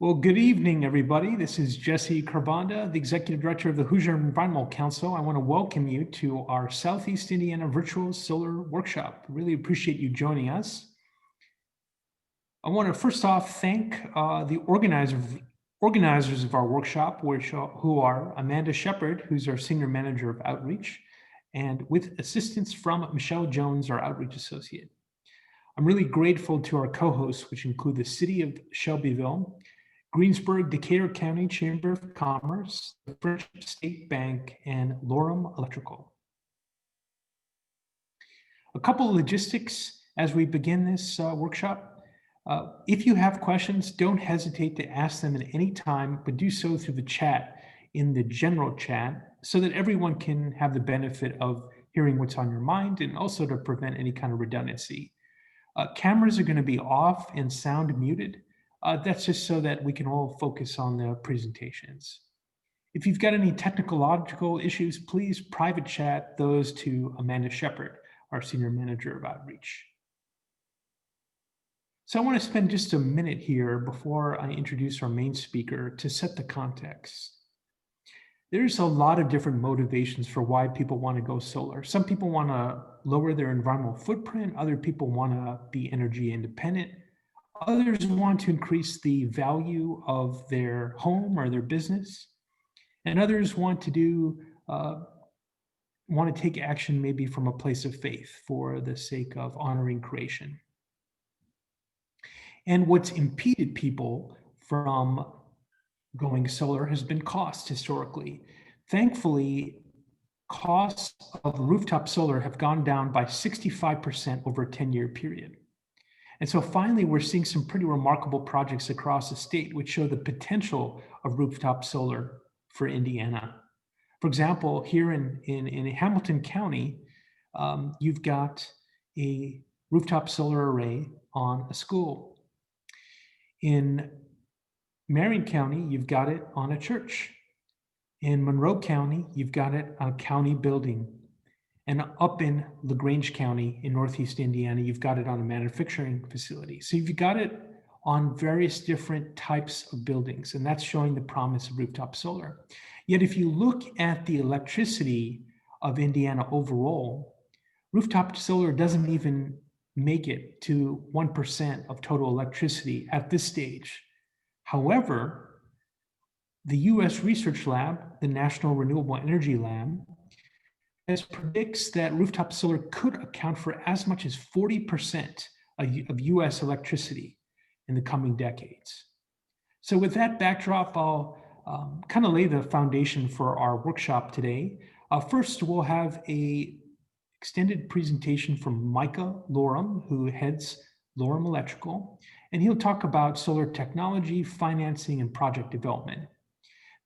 Well, good evening, everybody. This is Jesse Carbonda, the Executive Director of the Hoosier Environmental Council. I want to welcome you to our Southeast Indiana Virtual Solar Workshop. Really appreciate you joining us. I want to first off thank the organizers of our workshop, who are Amanda Shepard, who's our Senior Manager of Outreach, and with assistance from Michelle Jones, our Outreach Associate. I'm really grateful to our co-hosts, which include the City of Shelbyville, Greensburg, Decatur County Chamber of Commerce, the French State Bank, and Lorem Electrical. A couple of logistics as we begin this workshop. If you have questions, don't hesitate to ask them at any time, but do so through the chat in the general chat so that everyone can have the benefit of hearing what's on your mind and also to prevent any kind of redundancy. Cameras are going to be off and sound muted. That's just so that we can all focus on the presentations. If you've got any technological issues, please private chat those to Amanda Shepard, our Senior Manager of Outreach. So I want to spend just a minute here before I introduce our main speaker to set the context. There's a lot of different motivations for why people want to go solar. Some people want to lower their environmental footprint. Other people want to be energy independent. Others want to increase the value of their home or their business. And others want to take action maybe from a place of faith for the sake of honoring creation. And what's impeded people from going solar has been cost historically. Thankfully, costs of rooftop solar have gone down by 65% over a 10-year period. And so finally, we're seeing some pretty remarkable projects across the state which show the potential of rooftop solar for Indiana. For example, here in Hamilton County, you've got a rooftop solar array on a school. In Marion County, you've got it on a church. In Monroe County, you've got it on a county building. And up in LaGrange County in Northeast Indiana, you've got it on a manufacturing facility. So you've got it on various different types of buildings, and that's showing the promise of rooftop solar. Yet if you look at the electricity of Indiana overall, rooftop solar doesn't even make it to 1% of total electricity at this stage. However, the US Research Lab, the National Renewable Energy Lab, predicts that rooftop solar could account for as much as 40% of US electricity in the coming decades. So with that backdrop, I'll kind of lay the foundation for our workshop today. First, we'll have a extended presentation from Micah Lorem, who heads Lorem Electrical, and he'll talk about solar technology, financing, and project development.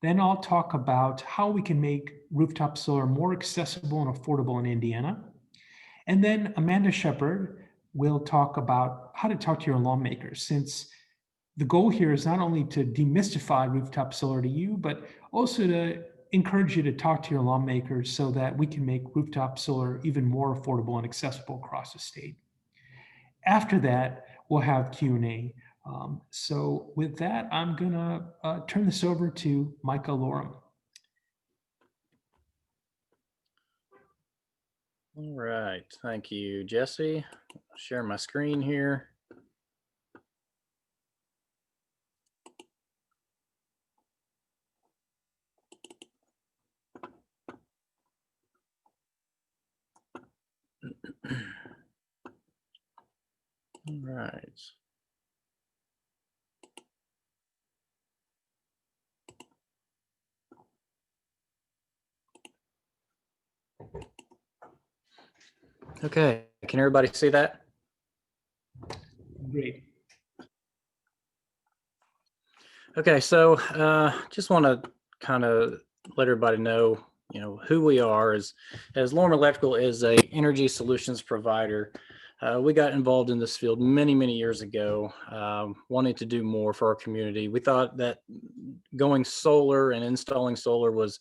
Then I'll talk about how we can make rooftop solar more accessible and affordable in Indiana. And then Amanda Shepard will talk about how to talk to your lawmakers, since the goal here is not only to demystify rooftop solar to you, but also to encourage you to talk to your lawmakers so that we can make rooftop solar even more affordable and accessible across the state. After that, we'll have Q&A. So with that, I'm gonna turn this over to Micah Lorem. All right, thank you, Jesse. I'll share my screen here. All right. Okay, can everybody see that? Great. Okay, so just want to kind of let everybody know, who we are as Lawmaker Electrical is a energy solutions provider. We got involved in this field many, many years ago, wanting to do more for our community. We thought that going solar and installing solar was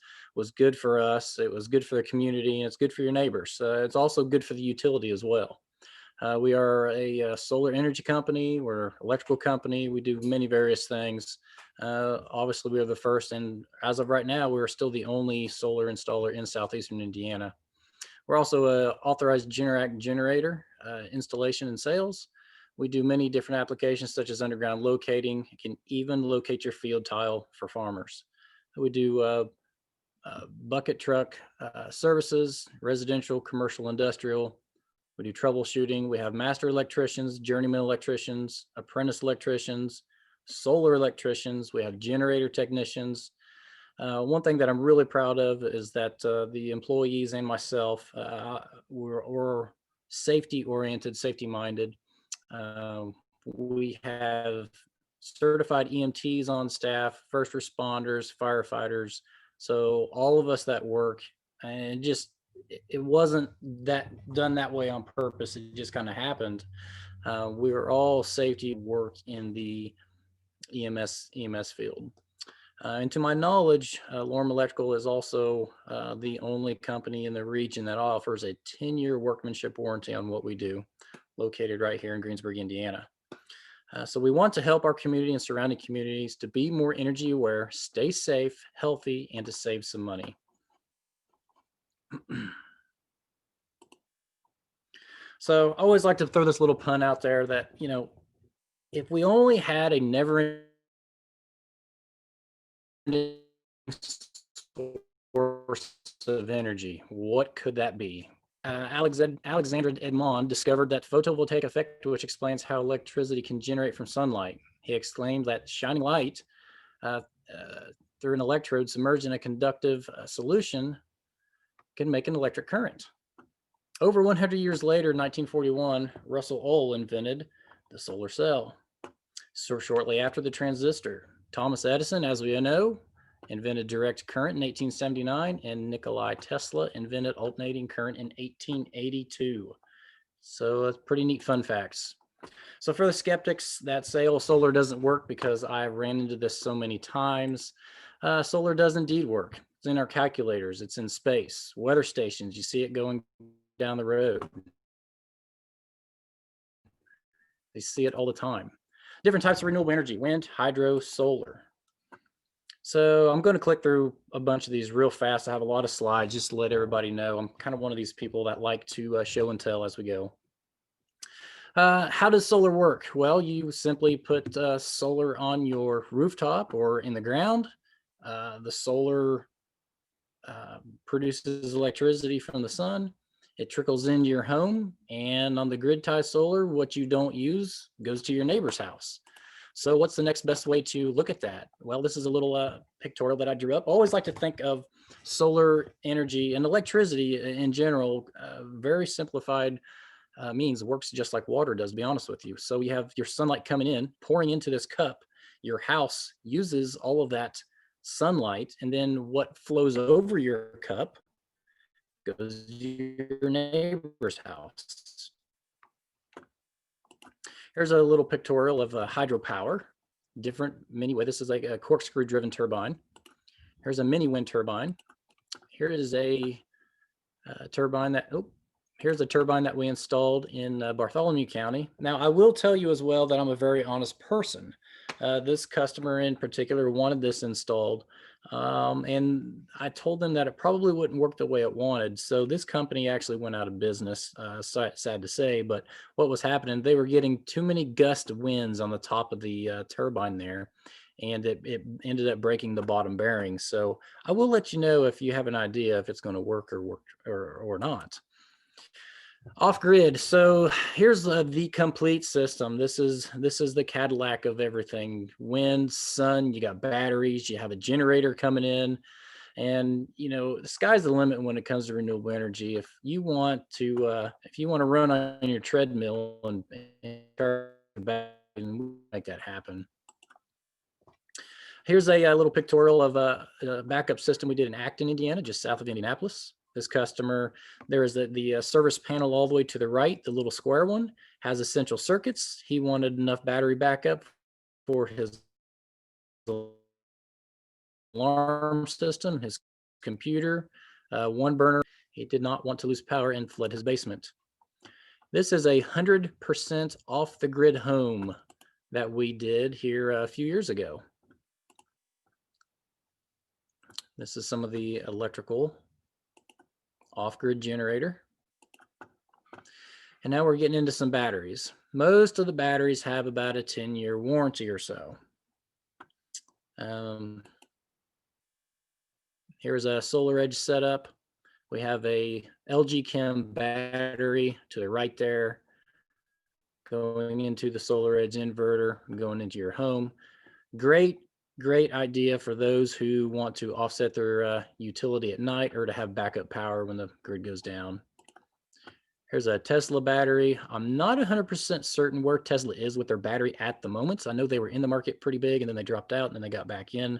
good for us. It was good for the community, and it's good for your neighbors. It's also good for the utility as well. We are a solar energy company. We're an electrical company. We do many various things. Obviously, we are the first, and as of right now, we're still the only solar installer in southeastern Indiana. We're also an authorized Generac generator installation and sales. We do many different applications such as underground locating. You can even locate your field tile for farmers. We do bucket truck services, residential, commercial, industrial. We do troubleshooting. We have master electricians, journeyman electricians, apprentice electricians, solar electricians. We have generator technicians. One thing that I'm really proud of is that the employees and myself we're safety oriented, safety minded. We have certified EMTs on staff, first responders, firefighters. So all of us that work, and just it wasn't that done that way on purpose. It just kind of happened. We were all safety work in the EMS field. And to my knowledge, Lorm Electrical is also the only company in the region that offers a 10-year workmanship warranty on what we do, located right here in Greensburg, Indiana. So we want to help our community and surrounding communities to be more energy aware, stay safe, healthy, and to save some money. So I always like to throw this little pun out there that, you know, if we only had a never source of energy, what could that be? Alexandre Edmond discovered that photovoltaic effect, which explains how electricity can generate from sunlight. He exclaimed that shining light through an electrode submerged in a conductive solution can make an electric current. Over 100 years later, in 1941, Russell Ohl invented the solar cell. So shortly after the transistor, Thomas Edison, as we know, invented direct current in 1879, and Nikola Tesla invented alternating current in 1882. So that's pretty neat fun facts. So for the skeptics that say, oh, solar doesn't work, because I ran into this so many times, solar does indeed work. It's in our calculators, it's in space, weather stations, you see it going down the road. They see it all the time. Different types of renewable energy: wind, hydro, solar. So I'm going to click through a bunch of these real fast. I have a lot of slides just to let everybody know. I'm kind of one of these people that like to show and tell as we go. How does solar work? Well, you simply put solar on your rooftop or in the ground. The solar produces electricity from the sun. It trickles into your home, and on the grid tie solar, what you don't use goes to your neighbor's house. So what's the next best way to look at that? Well, this is a little pictorial that I drew up. I always like to think of solar energy and electricity in general, very simplified means. Works just like water does, to be honest with you. So you have your sunlight coming in, pouring into this cup. Your house uses all of that sunlight, and then what flows over your cup goes to your neighbor's house. Here's a little pictorial of hydropower, different mini way. This is like a corkscrew driven turbine. Here's a mini wind turbine. Here is a turbine that, here's a turbine that we installed in Bartholomew County. Now, I will tell you as well that I'm a very honest person. This customer in particular wanted this installed, and I told them that it probably wouldn't work the way it wanted. So this company actually went out of business, sad to say, but what was happening, they were getting too many gust winds on the top of the turbine there, and it ended up breaking the bottom bearing. So I will let you know if you have an idea if it's going to work or not. Off grid. So here's the complete system. This is the Cadillac of everything: wind, sun. You got batteries. You have a generator coming in, and you know the sky's the limit when it comes to renewable energy. If you want to run on your treadmill and make that happen. Here's a little pictorial of a backup system we did in Acton, Indiana, just south of Indianapolis. This customer, there is the service panel all the way to the right, the little square one, has essential circuits. He wanted enough battery backup for his alarm system, his computer, one burner. He did not want to lose power and fled his basement. This is 100% off the grid home that we did here a few years ago. This is some of the electrical off-grid generator. And now we're getting into some batteries. Most of the batteries have about a 10-year warranty or so. Here's a Solar Edge setup. We have a LG Chem battery to the right there, going into the Solar Edge inverter, going into your home. Great idea for those who want to offset their utility at night or to have backup power when the grid goes down. Here's a Tesla battery. I'm not 100% certain where Tesla is with their battery at the moment. So I know they were in the market pretty big and then they dropped out and then they got back in.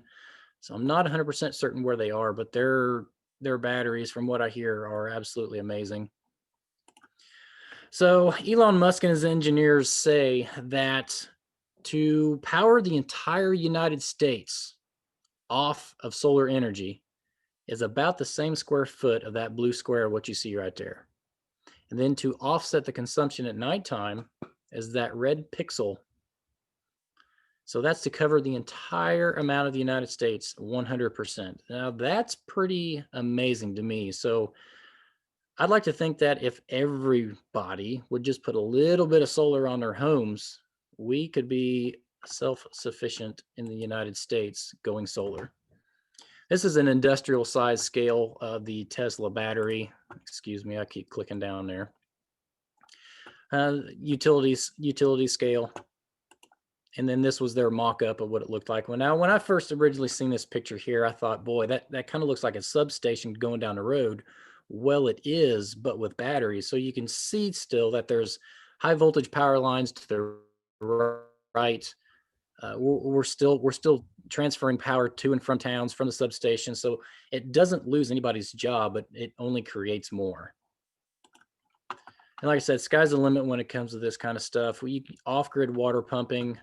So I'm not 100% certain where they are, but their batteries, from what I hear, are absolutely amazing. So Elon Musk and his engineers say that to power the entire United States off of solar energy is about the same square foot of that blue square, what you see right there. And then to offset the consumption at nighttime is that red pixel. So that's to cover the entire amount of the United States, 100%. Now that's pretty amazing to me. So I'd like to think that if everybody would just put a little bit of solar on their homes, we could be self-sufficient in the United States going solar. This is an industrial size scale of the Tesla battery. Excuse me, I keep clicking down there. Utility scale. And then this was their mock-up of what it looked like. When I first originally seen this picture here, I thought, boy, that kind of looks like a substation going down the road. Well, it is, but with batteries. So you can see still that there's high voltage power lines to the right. We're still transferring power to and from towns from the substation. So it doesn't lose anybody's job, but it only creates more. And like I said, sky's the limit when it comes to this kind of stuff. Off-grid water pumping.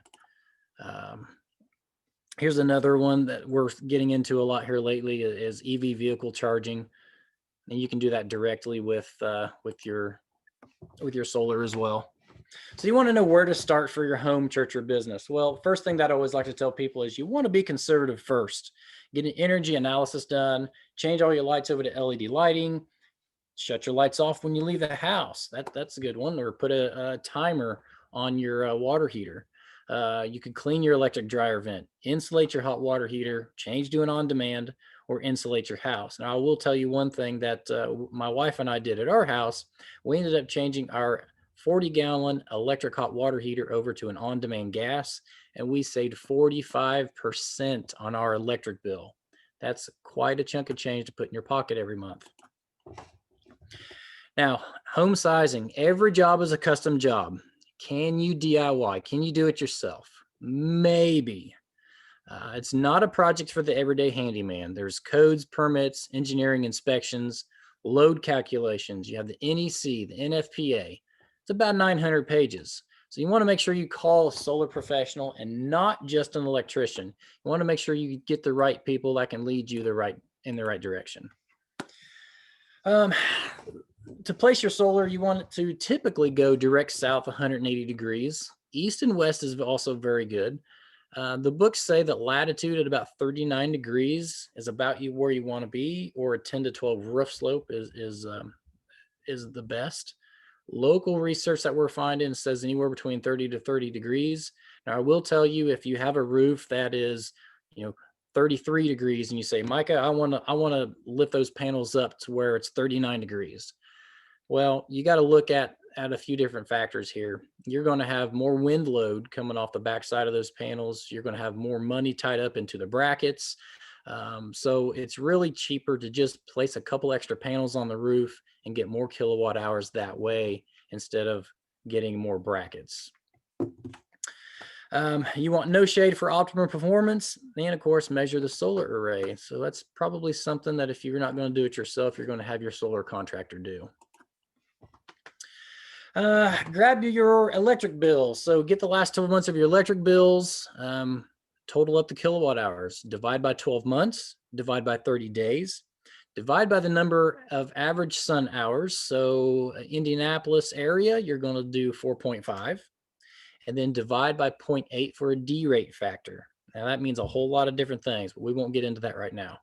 Here's another one that we're getting into a lot here lately is EV vehicle charging. And you can do that directly with your solar as well. So you want to know where to start for your home, church, or business. Well, first thing that I always like to tell people is you want to be conservative first. Get an energy analysis done, change all your lights over to LED lighting, shut your lights off when you leave the house. That's a good one. Or put a timer on your water heater. You could clean your electric dryer vent, insulate your hot water heater, change to an on-demand, or insulate your house. Now, I will tell you one thing that my wife and I did at our house. We ended up changing our 40-gallon electric hot water heater over to an on-demand gas, and we saved 45% on our electric bill. That's quite a chunk of change to put in your pocket every month. Now, home sizing. Every job is a custom job. Can you DIY? Can you do it yourself? Maybe. It's not a project for the everyday handyman. There's codes, permits, engineering inspections, load calculations. You have the NEC, the NFPA. It's about 900 pages. So you want to make sure you call a solar professional and not just an electrician. You want to make sure you get the right people that can lead you in the right direction. To place your solar, you want it to typically go direct south 180 degrees. East and west is also very good. The books say that latitude at about 39 degrees is about where you want to be, or a 10 to 12 roof slope is the best. Local research that we're finding says anywhere between 30 to 30 degrees. Now, I will tell you, if you have a roof that is, 33 degrees, and you say, Micah, I want to lift those panels up to where it's 39 degrees. Well, you got to look at a few different factors here. You're going to have more wind load coming off the backside of those panels. You're going to have more money tied up into the brackets. So it's really cheaper to just place a couple extra panels on the roof and get more kilowatt hours that way instead of getting more brackets. You want no shade for optimum performance, and of course measure the solar array. So that's probably something that if you're not going to do it yourself, you're going to have your solar contractor do. Grab your electric bill. So get the last 12 months of your electric bills, total up the kilowatt hours, divide by 12 months, divide by 30 days, divide by the number of average sun hours. So Indianapolis area, you're going to do 4.5, and then divide by 0.8 for a D-rate factor. Now that means a whole lot of different things, but we won't get into that right now.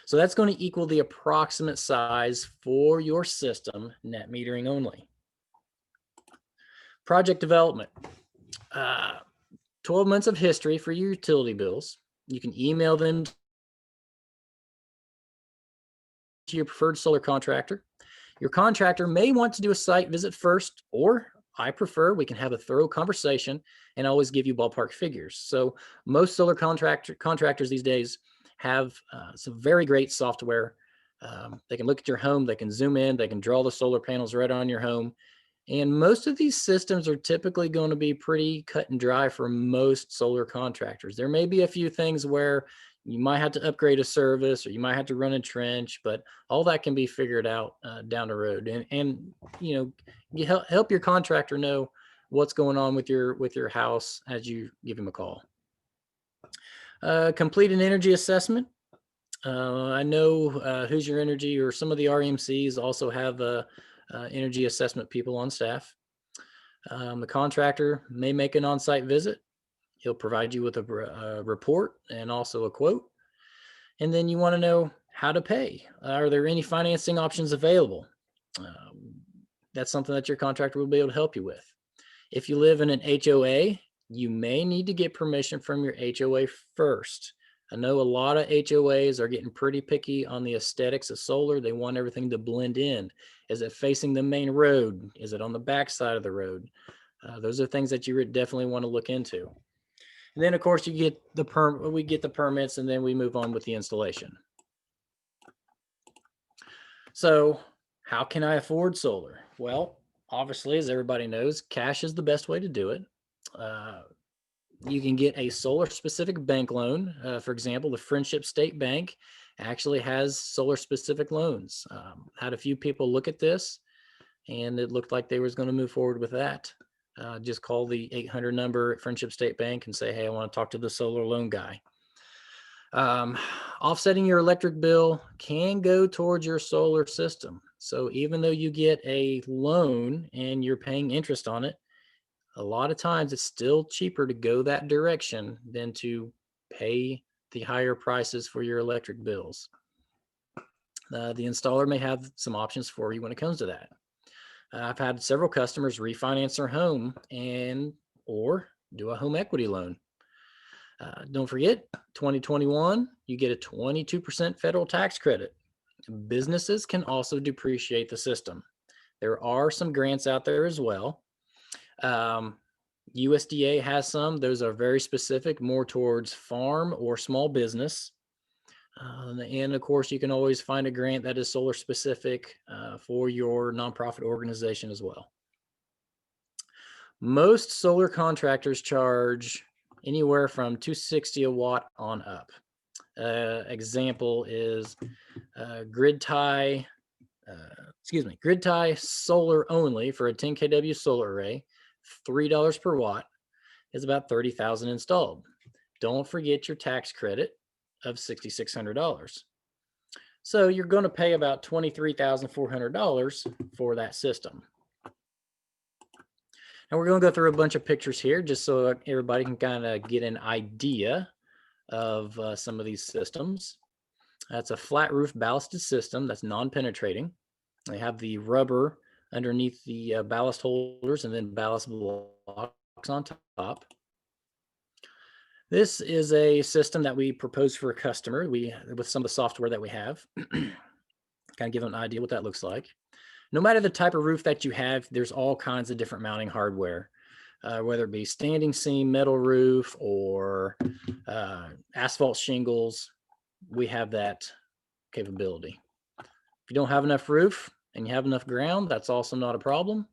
So that's going to equal the approximate size for your system, net metering only. Project development. 12 months of history for your utility bills. You can email them to your preferred solar contractor. Your contractor may want to do a site visit first, or I prefer we can have a thorough conversation and always give you ballpark figures. So most solar contractors these days have some very great software. They can look at your home, they can zoom in, they can draw the solar panels right on your home. And most of these systems are typically going to be pretty cut and dry for most solar contractors. There may be a few things where you might have to upgrade a service or you might have to run a trench, but all that can be figured out down the road. And you know, you help your contractor know what's going on with your house as you give him a call. Complete an energy assessment. I know Who's Your Energy or some of the RMCs also have energy assessment people on staff. The contractor may make an on-site visit. He'll provide you with a report and also a quote. And then you want to know how to pay. Are there any financing options available? That's something that your contractor will be able to help you with. If you live in an HOA, you may need to get permission from your HOA first. I know a lot of HOAs are getting pretty picky on the aesthetics of solar. They want everything to blend in. Is it facing the main road? Is it on the back side of the road? Those are things that you would definitely want to look into. And then, of course, you get we get the permits, and then we move on with the installation. So how can I afford solar? Well, obviously, as everybody knows, cash is the best way to do it. You can get a solar-specific bank loan. For example, the Friendship State Bank actually has solar-specific loans. Had a few people look at this, and it looked like they was going to move forward with that. Just call the 800 number at Friendship State Bank and say, hey, I want to talk to the solar loan guy. Offsetting your electric bill can go towards your solar system. So even though you get a loan and you're paying interest on it, a lot of times it's still cheaper to go that direction than to pay the higher prices for your electric bills. The installer may have some options for you when it comes to that. I've had several customers refinance their home or do a home equity loan. Don't forget, 2021, you get a 22% federal tax credit. Businesses can also depreciate the system. There are some grants out there as well. USDA has some. Those are very specific, more towards farm or small business. And of course, you can always find a grant that is solar specific for your nonprofit organization as well. Most solar contractors charge anywhere from $260 a watt on up. Example is grid tie solar only for a 10 kW solar array, $3 per watt is about 30,000 installed. Don't forget your tax credit of $6,600. So you're going to pay about $23,400 for that system. And we're going to go through a bunch of pictures here just so everybody can kind of get an idea of some of these systems. That's a flat roof ballasted system that's non-penetrating. They have the rubber underneath the ballast holders and then ballast blocks on top. This is a system that we propose for a customer with some of the software that we have. Kind of give them an idea what that looks like. No matter the type of roof that you have, there's all kinds of different mounting hardware, whether it be standing seam metal roof or asphalt shingles. We have that capability. If you don't have enough roof and you have enough ground, that's also not a problem.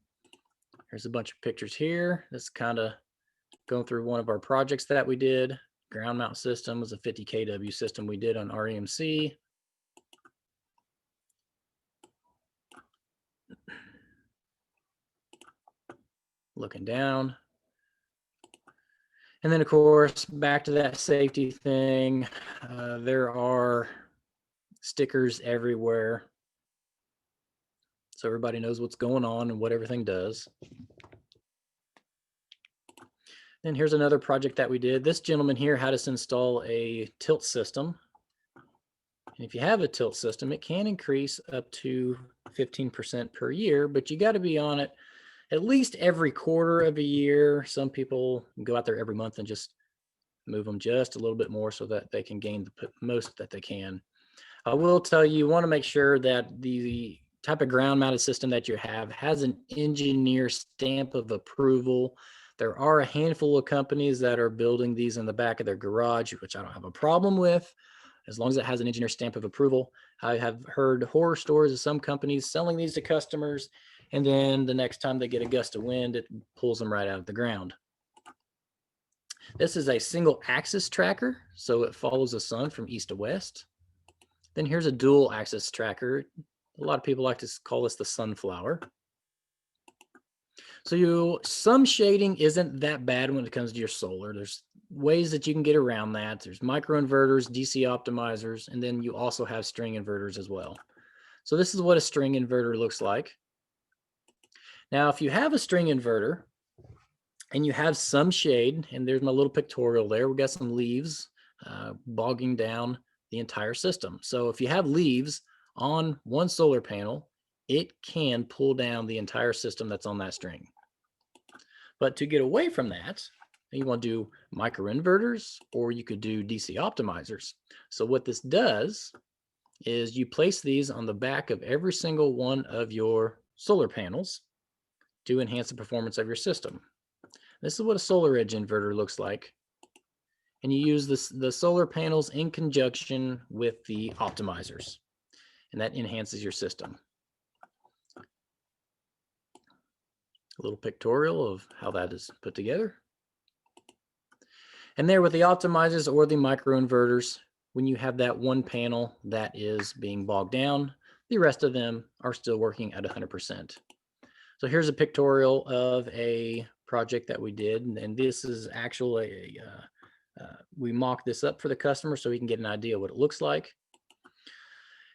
Here's a bunch of pictures here. This is kind of going through one of our projects that we did. Ground mount system was a 50 kW system we did on REMC. Looking down. And then, of course, back to that safety thing. There are stickers everywhere, so everybody knows what's going on and what everything does. And here's another project that we did. This gentleman here had us install a tilt system. And if you have a tilt system, it can increase up to 15% per year, but you got to be on it at least every quarter of a year. Some people go out there every month and just move them just a little bit more so that they can gain the most that they can. I will tell you, you want to make sure that the type of ground mounted system that you have has an engineer stamp of approval. There are a handful of companies that are building these in the back of their garage, which I don't have a problem with, as long as it has an engineer stamp of approval. I have heard horror stories of some companies selling these to customers, and then the next time they get a gust of wind, it pulls them right out of the ground. This is a single axis tracker, so it follows the sun from east to west. Then here's a dual axis tracker. A lot of people like to call this the sunflower. So some shading isn't that bad when it comes to your solar. There's ways that you can get around that. There's microinverters, DC optimizers, and then you also have string inverters as well. So this is what a string inverter looks like. Now, if you have a string inverter and you have some shade, and there's my little pictorial there, we got some leaves bogging down the entire system. So if you have leaves on one solar panel, it can pull down the entire system that's on that string. But to get away from that, you want to do microinverters, or you could do DC optimizers. So what this does is you place these on the back of every single one of your solar panels to enhance the performance of your system. This is what a solar edge inverter looks like. And you use the solar panels in conjunction with the optimizers, and that enhances your system. A little pictorial of how that is put together. And there with the optimizers or the microinverters, when you have that one panel that is being bogged down, the rest of them are still working at 100%. So here's a pictorial of a project that we did, and this is actually we mocked this up for the customer so he can get an idea what it looks like.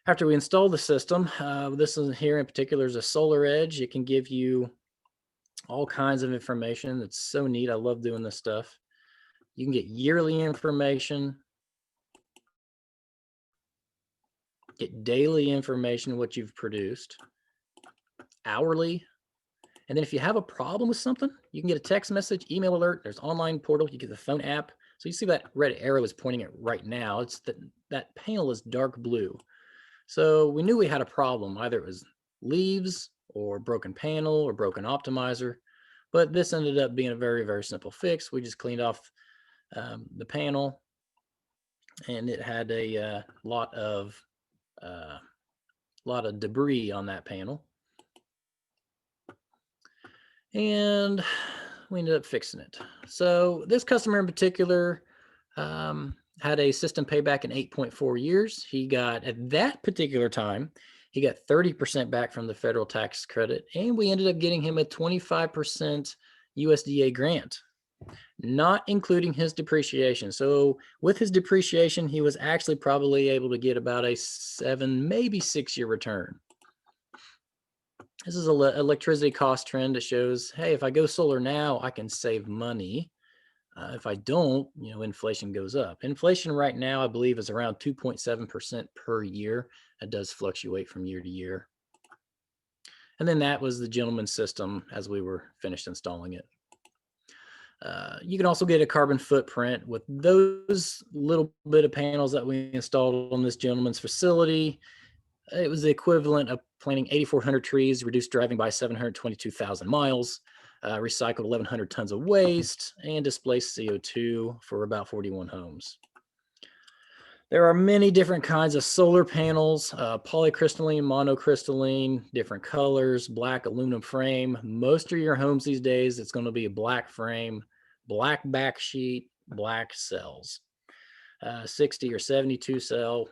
After we install the system, this is here in particular is a solar edge. It can give you all kinds of information. It's so neat. I love doing this stuff. You can get yearly information, get daily information, what you've produced, hourly. And then if you have a problem with something, you can get a text message, email alert. There's online portal. You get the phone app. So you see that red arrow is pointing at right now. It's that panel is dark blue. So we knew we had a problem. Either it was leaves or broken panel or broken optimizer. But this ended up being a very, very simple fix. We just cleaned off the panel, and it had a lot of debris on that panel. And we ended up fixing it. So this customer in particular had a system payback in 8.4 years. He got, at that particular time, he got 30% back from the federal tax credit, and we ended up getting him a 25% USDA grant, not including his depreciation. So with his depreciation, he was actually probably able to get about a 7, maybe 6-year return. This is an electricity cost trend that shows, hey, if I go solar now, I can save money. If I don't, inflation goes up. Inflation right now, I believe, is around 2.7% per year. It does fluctuate from year to year. And then that was the gentleman's system as we were finished installing it. You can also get a carbon footprint with those little bit of panels that we installed on this gentleman's facility. It was the equivalent of planting 8,400 trees, reduced driving by 722,000 miles, recycled 1,100 tons of waste, and displaced CO2 for about 41 homes. There are many different kinds of solar panels, polycrystalline, monocrystalline, different colors, black aluminum frame. Most of your homes these days, it's going to be a black frame, black back sheet, black cells, 60 or 72 cell.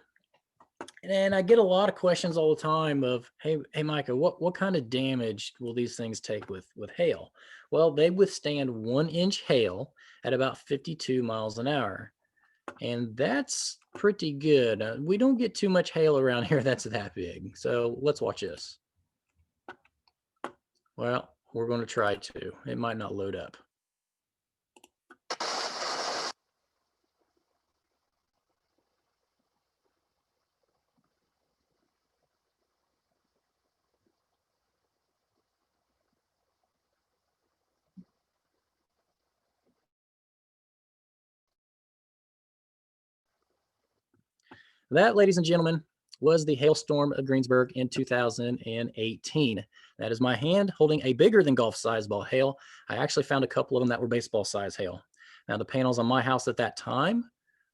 And I get a lot of questions all the time of, hey Micah, what kind of damage will these things take with hail? Well, they withstand 1-inch hail at about 52 miles an hour. And that's pretty good. We don't get too much hail around here that's that big. So let's watch this. Well, we're going to try to. It might not load up. That, ladies and gentlemen, was the hailstorm of Greensburg in 2018. That is my hand holding a bigger than golf size ball hail. I actually found a couple of them that were baseball size hail. Now, the panels on my house at that time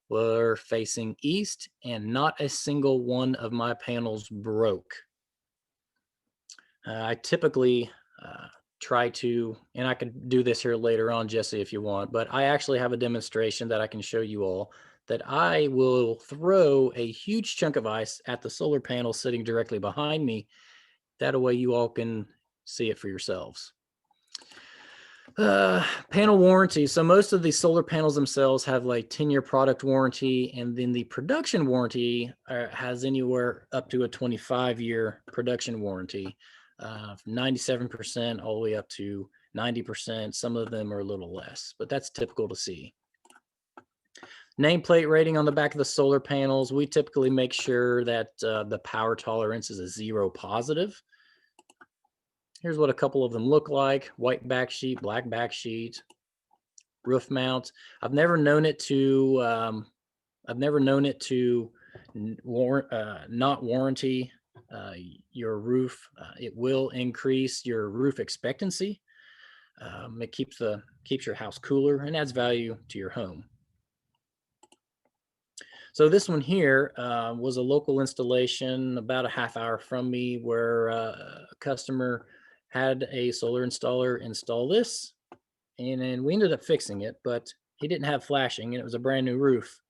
were facing east, and not a single one of my panels broke. I typically try to, and I can do this here later on, Jesse, if you want, but I actually have a demonstration that I can show you all that I will throw a huge chunk of ice at the solar panel sitting directly behind me. That way you all can see it for yourselves. Panel warranty. So most of the solar panels themselves have like 10-year product warranty, and then the production warranty has anywhere up to a 25-year production warranty, 97% all the way up to 90%. Some of them are a little less, but that's typical to see. Nameplate rating on the back of the solar panels. We typically make sure that the power tolerance is a 0 positive. Here's what a couple of them look like: white backsheet, black backsheet, roof mount. I've never known it to not warranty your roof. It will increase your roof expectancy. It keeps your house cooler and adds value to your home. So this one here was a local installation about a half hour from me, where a customer had a solar installer install this, and then we ended up fixing it, but he didn't have flashing, and it was a brand new roof.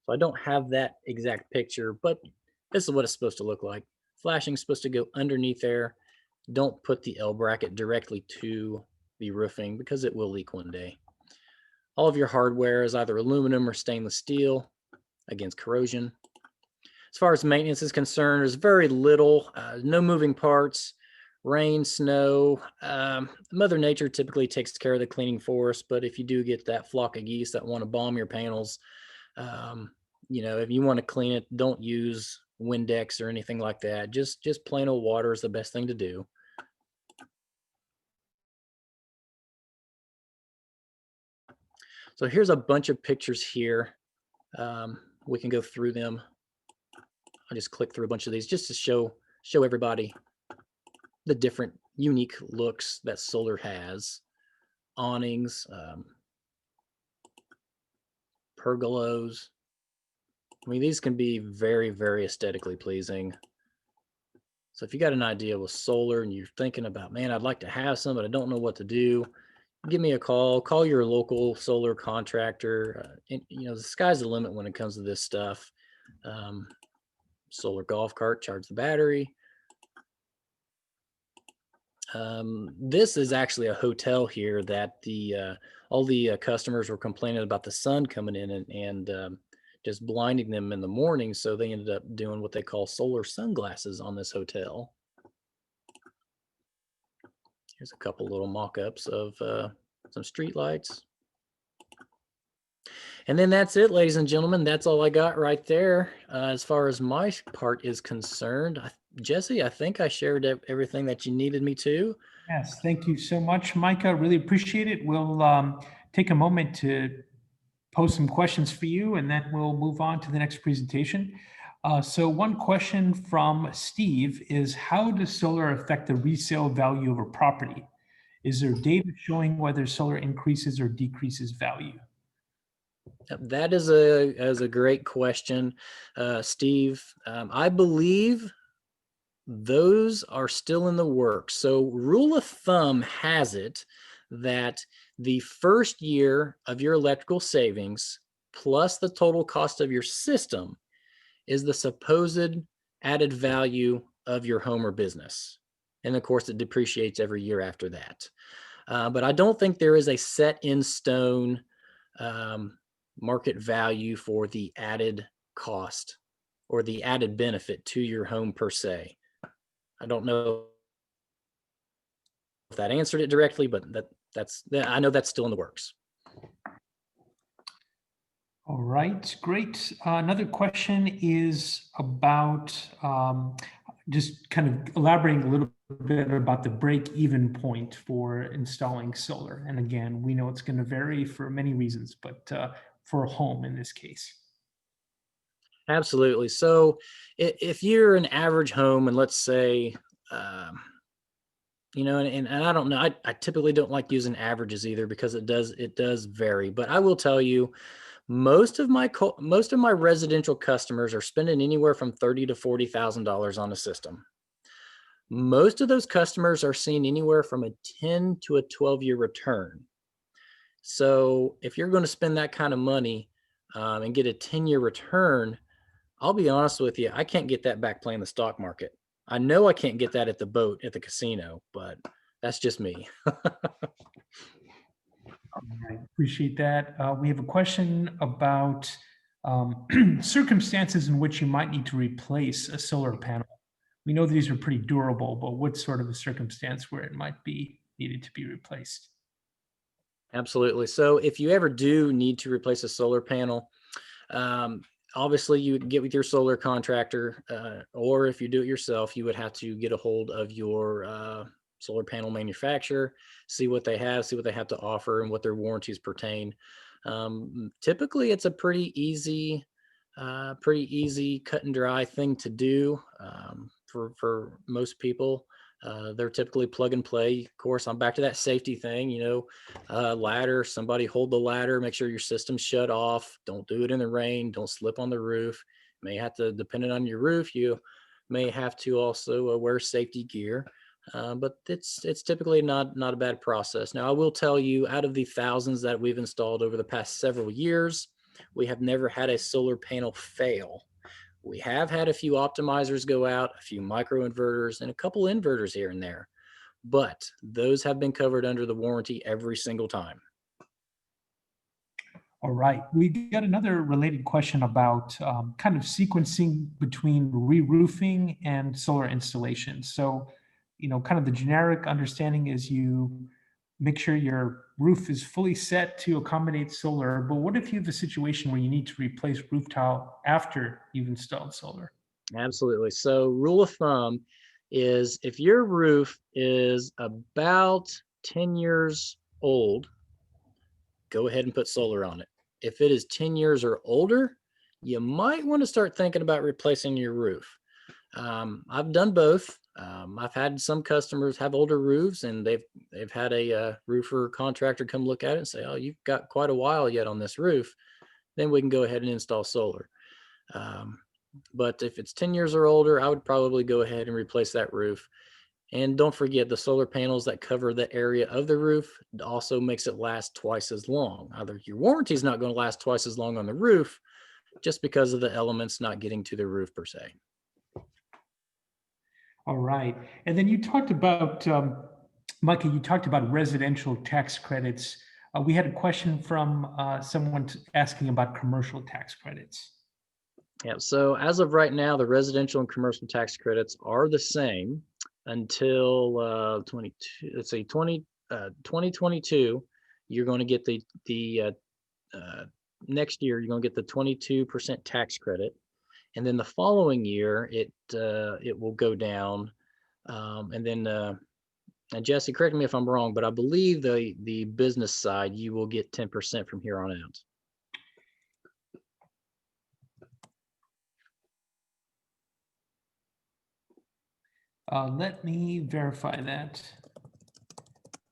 So I don't have that exact picture, but this is what it's supposed to look like. Flashing is supposed to go underneath there. Don't put the L bracket directly to the roofing because it will leak one day. All of your hardware is either aluminum or stainless steel against corrosion. As far as maintenance is concerned, there's very little, no moving parts. Rain, snow, Mother Nature typically takes care of the cleaning for us, but if you do get that flock of geese that want to bomb your panels, if you want to clean it, don't use Windex or anything like that. Just plain old water is the best thing to do. So here's a bunch of pictures here. We can go through them. I'll just click through a bunch of these just to show everybody the different unique looks that solar has. Awnings, pergolas. I mean, these can be very, very aesthetically pleasing. So if you got an idea with solar and you're thinking about, man, I'd like to have some, but I don't know what to do, give me a call your local solar contractor. The sky's the limit when it comes to this stuff. Solar golf cart, charge the battery. This is actually a hotel here that all the customers were complaining about the sun coming in and just blinding them in the morning. So they ended up doing what they call solar sunglasses on this hotel. Here's a couple little mock-ups of some street lights. And then that's it, ladies and gentlemen. That's all I got right there. As far as my part is concerned, Jesse, I think I shared everything that you needed me to. Yes, thank you so much, Micah. Really appreciate it. We'll take a moment to post some questions for you, and then we'll move on to the next presentation. So one question from Steve is, how does solar affect the resale value of a property? Is there data showing whether solar increases or decreases value? That is a great question, Steve. I believe those are still in the works. So rule of thumb has it that the first year of your electrical savings plus the total cost of your system is the supposed added value of your home or business. And of course, it depreciates every year after that. But I don't think there is a set in stone market value for the added cost or the added benefit to your home per se. I don't know if that answered it directly, but I know that's still in the works. All right, great. Another question is about just kind of elaborating a little bit about the break-even point for installing solar. And again, we know it's going to vary for many reasons, but for a home in this case. Absolutely. So if you're an average home, and let's say, and I don't know, I typically don't like using averages either because it does vary. But I will tell you, most of my residential customers are spending anywhere from $30,000 to $40,000 on a system. Most of those customers are seeing anywhere from a 10 to a 12-year return. So if you're going to spend that kind of money and get a 10-year return, I'll be honest with you, I can't get that back playing the stock market. I know I can't get that at the boat at the casino, but that's just me. I appreciate that. We have a question about circumstances in which you might need to replace a solar panel. We know these are pretty durable, but what's sort of a circumstance where it might be needed to be replaced? Absolutely. So if you ever do need to replace a solar panel, obviously you would get with your solar contractor, or if you do it yourself, you would have to get a hold of your solar panel manufacturer, see what they have to offer and what their warranties pertain. Typically it's a pretty easy cut and dry thing to do for most people. They're typically plug and play. Of course, I'm back to that safety thing, ladder, somebody hold the ladder, make sure your system's shut off. Don't do it in the rain. Don't slip on the roof. May have to, depending on your roof, you may have to also wear safety gear. But it's typically not a bad process. Now, I will tell you, out of the thousands that we've installed over the past several years, we have never had a solar panel fail. We have had a few optimizers go out, a few microinverters, and a couple inverters here and there, but those have been covered under the warranty every single time. All right. We got another related question about kind of sequencing between re-roofing and solar installation. So, kind of the generic understanding is you make sure your roof is fully set to accommodate solar. But what if you have a situation where you need to replace roof tile after you've installed solar? Absolutely. So rule of thumb is if your roof is about 10 years old, go ahead and put solar on it. If it is 10 years or older, you might want to start thinking about replacing your roof. I've done both. I've had some customers have older roofs, and they've had a roofer contractor come look at it and say, "Oh, you've got quite a while yet on this roof." Then we can go ahead and install solar. But if it's 10 years or older, I would probably go ahead and replace that roof. And don't forget, the solar panels that cover the area of the roof also makes it last twice as long. Either your warranty is not going to last twice as long on the roof just because of the elements not getting to the roof per se. All right. And then you talked about, Micah, you talked about residential tax credits. We had a question from someone asking about commercial tax credits. Yeah, so as of right now, the residential and commercial tax credits are the same until 2022. You're going to get the next year, you're going to get the 22% tax credit. And then the following year, it will go down. And then, and Jesse, correct me if I'm wrong, but I believe the business side, you will get 10% from here on out. Let me verify that.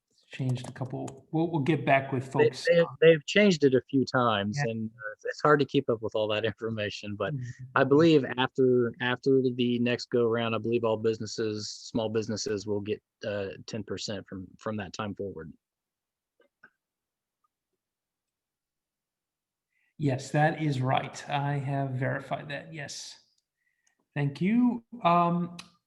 It's changed a couple. We'll get back with folks. They've changed it a few times, Yeah. and it's hard to keep up with all that information. But I believe after the next go around, I believe all businesses, small businesses, will get 10% from that time forward. Yes, that is right. I have verified that. Yes. Thank you.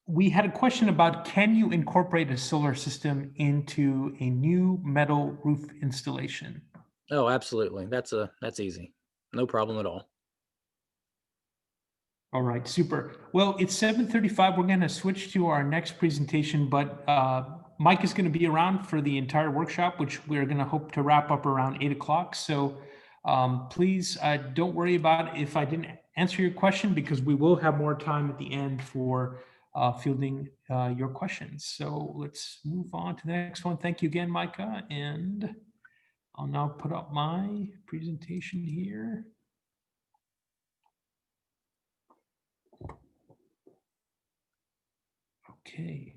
We had a question about, can you incorporate a solar system into a new metal roof installation? Oh, absolutely. That's easy. No problem at all. All right, super. Well, it's 7:35. We're going to switch to our next presentation, but Mike is going to be around for the entire workshop, which we're going to hope to wrap up around 8 o'clock. So please don't worry about if I didn't answer your question, because we will have more time at the end for fielding your questions. So let's move on to the next one. Thank you again, Micah. And I'll now put up my presentation here. Okay.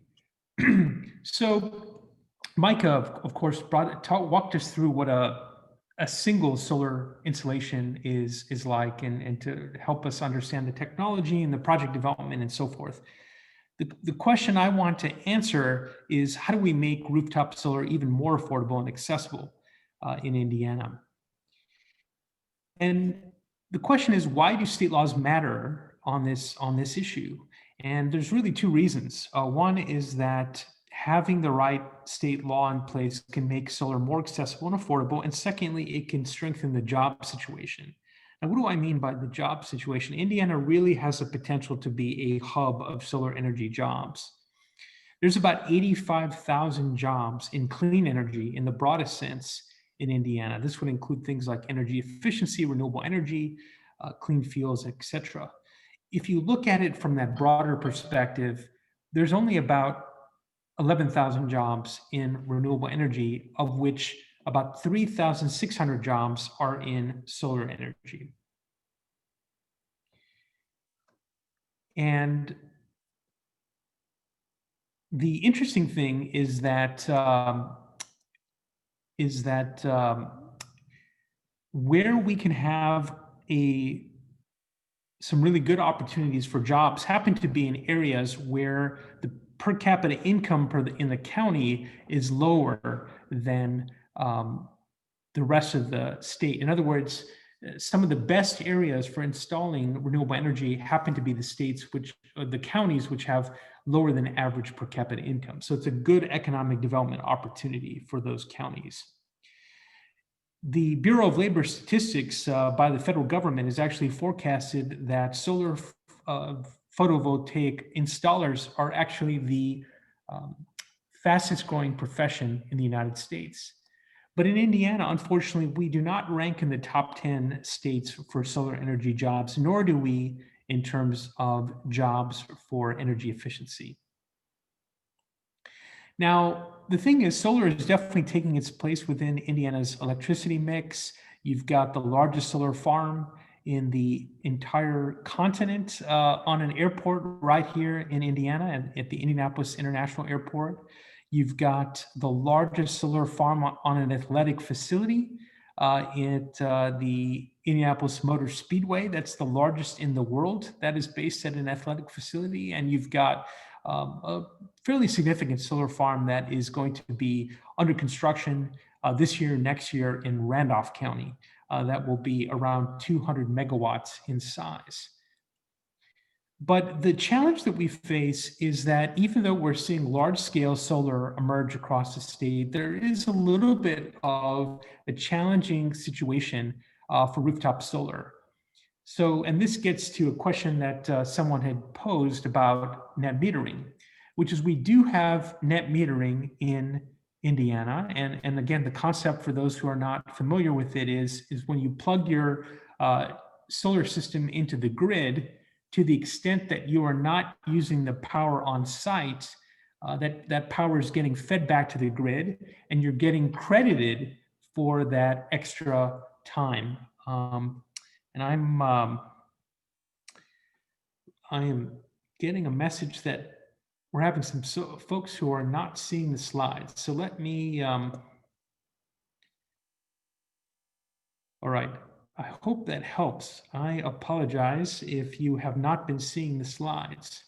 So Micah, of course, walked us through what a single solar installation is like, and to help us understand the technology and the project development and so forth. The question I want to answer is, how do we make rooftop solar even more affordable and accessible in Indiana? And the question is, why do state laws matter on this issue? And there's really two reasons. One is that having the right state law in place can make solar more accessible and affordable. And secondly, it can strengthen the job situation. Now, what do I mean by the job situation? Indiana really has the potential to be a hub of solar energy jobs. There's about 85,000 jobs in clean energy in the broadest sense in Indiana. This would include things like energy efficiency, renewable energy, clean fuels, etc. If you look at it from that broader perspective, there's only about 11,000 jobs in renewable energy, of which about 3,600 jobs are in solar energy. And the interesting thing is that where we can have some really good opportunities for jobs happen to be in areas where the per capita income in the county is lower than the rest of the state. In other words, some of the best areas for installing renewable energy happen to be the counties which have lower than average per capita income. So it's a good economic development opportunity for those counties. The Bureau of Labor Statistics by the federal government has actually forecasted that solar photovoltaic installers are actually the fastest growing profession in the United States. But in Indiana, unfortunately, we do not rank in the top 10 states for solar energy jobs, nor do we in terms of jobs for energy efficiency. Now, the thing is, solar is definitely taking its place within Indiana's electricity mix. You've got the largest solar farm in the entire continent on an airport right here in Indiana at the Indianapolis International Airport. You've got the largest solar farm on an athletic facility at the Indianapolis Motor Speedway. That's the largest in the world that is based at an athletic facility. And you've got a fairly significant solar farm that is going to be under construction this year, next year in Randolph County. That will be around 200 megawatts in size. But the challenge that we face is that even though we're seeing large-scale solar emerge across the state, there is a little bit of a challenging situation for rooftop solar. So, and this gets to a question that someone had posed about net metering, which is we do have net metering in Indiana. And again, the concept for those who are not familiar with it is when you plug your solar system into the grid, to the extent that you are not using the power on site, that power is getting fed back to the grid, and you're getting credited for that extra time. And I am getting a message that we're having some folks who are not seeing the slides. So let me, all right. I hope that helps. I apologize if you have not been seeing the slides.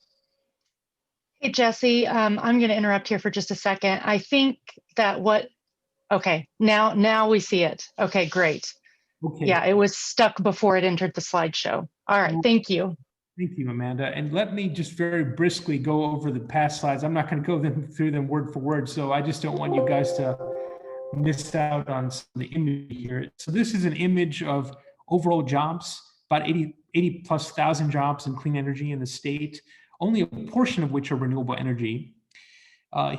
Hey, Jesse, I'm going to interrupt here for just a second. I think that okay, now we see it. Okay, great. Okay. Yeah, it was stuck before it entered the slideshow. All right, thank you. Thank you, Amanda. And let me just very briskly go over the past slides. I'm not going to go through them word for word, so I just don't want you guys to miss out on the image here. So this is an image of overall jobs, about 80 plus thousand jobs in clean energy in the state, only a portion of which are renewable energy.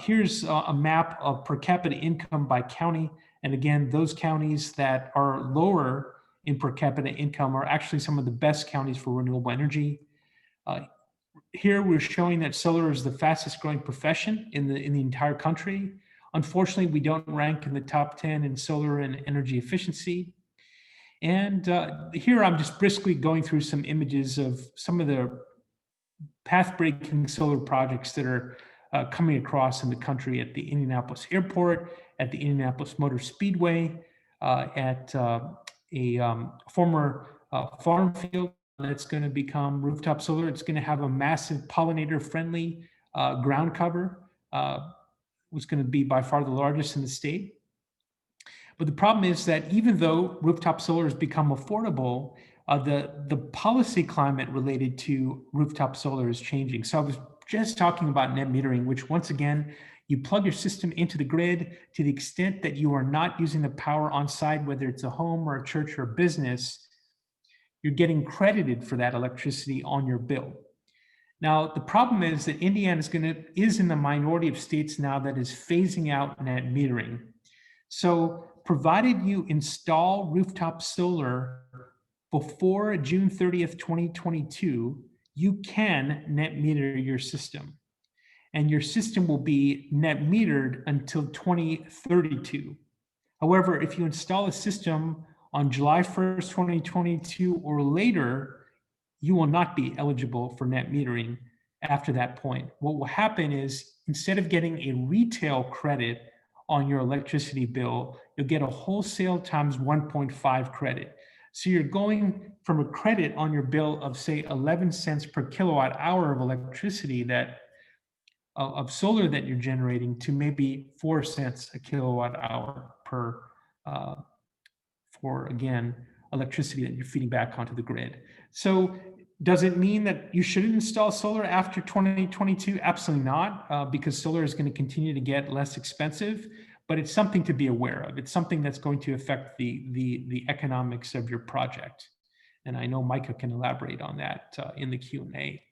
Here's a map of per capita income by county. And again, those counties that are lower in per capita income are actually some of the best counties for renewable energy. Here we're showing that solar is the fastest growing profession in the entire country. Unfortunately, we don't rank in the top 10 in solar and energy efficiency. And here I'm just briskly going through some images of some of the path-breaking solar projects that are coming across in the country at the Indianapolis Airport, at the Indianapolis Motor Speedway, at a former farm field that's going to become rooftop solar. It's going to have a massive pollinator-friendly ground cover. It's going to be by far the largest in the state. But the problem is that even though rooftop solar has become affordable, the policy climate related to rooftop solar is changing. So I was just talking about net metering, which once again, you plug your system into the grid to the extent that you are not using the power on site, whether it's a home or a church or a business, you're getting credited for that electricity on your bill. Now, the problem is that Indiana is in the minority of states now that is phasing out net metering. So provided you install rooftop solar before June 30th, 2022, you can net meter your system. And your system will be net metered until 2032. However, if you install a system on July 1st, 2022 or later, you will not be eligible for net metering after that point. What will happen is instead of getting a retail credit on your electricity bill, you'll get a wholesale times 1.5 credit. So you're going from a credit on your bill of say 11 cents per kilowatt hour of electricity of solar that you're generating to maybe 4 cents a kilowatt hour per for again electricity that you're feeding back onto the grid. So does it mean that you shouldn't install solar after 2022? Absolutely not, because solar is going to continue to get less expensive, but it's something to be aware of. It's something that's going to affect the economics of your project. And I know Micah can elaborate on that in the Q&A.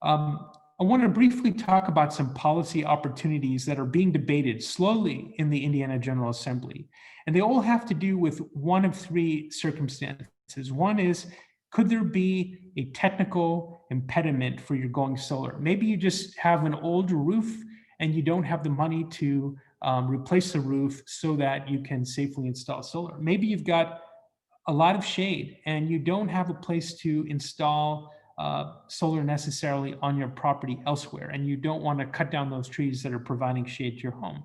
I want to briefly talk about some policy opportunities that are being debated slowly in the Indiana General Assembly. And they all have to do with one of three circumstances. One is, could there be a technical impediment for your going solar? Maybe you just have an old roof and you don't have the money to replace the roof so that you can safely install solar. Maybe you've got a lot of shade and you don't have a place to install solar necessarily on your property elsewhere, and you don't want to cut down those trees that are providing shade to your home.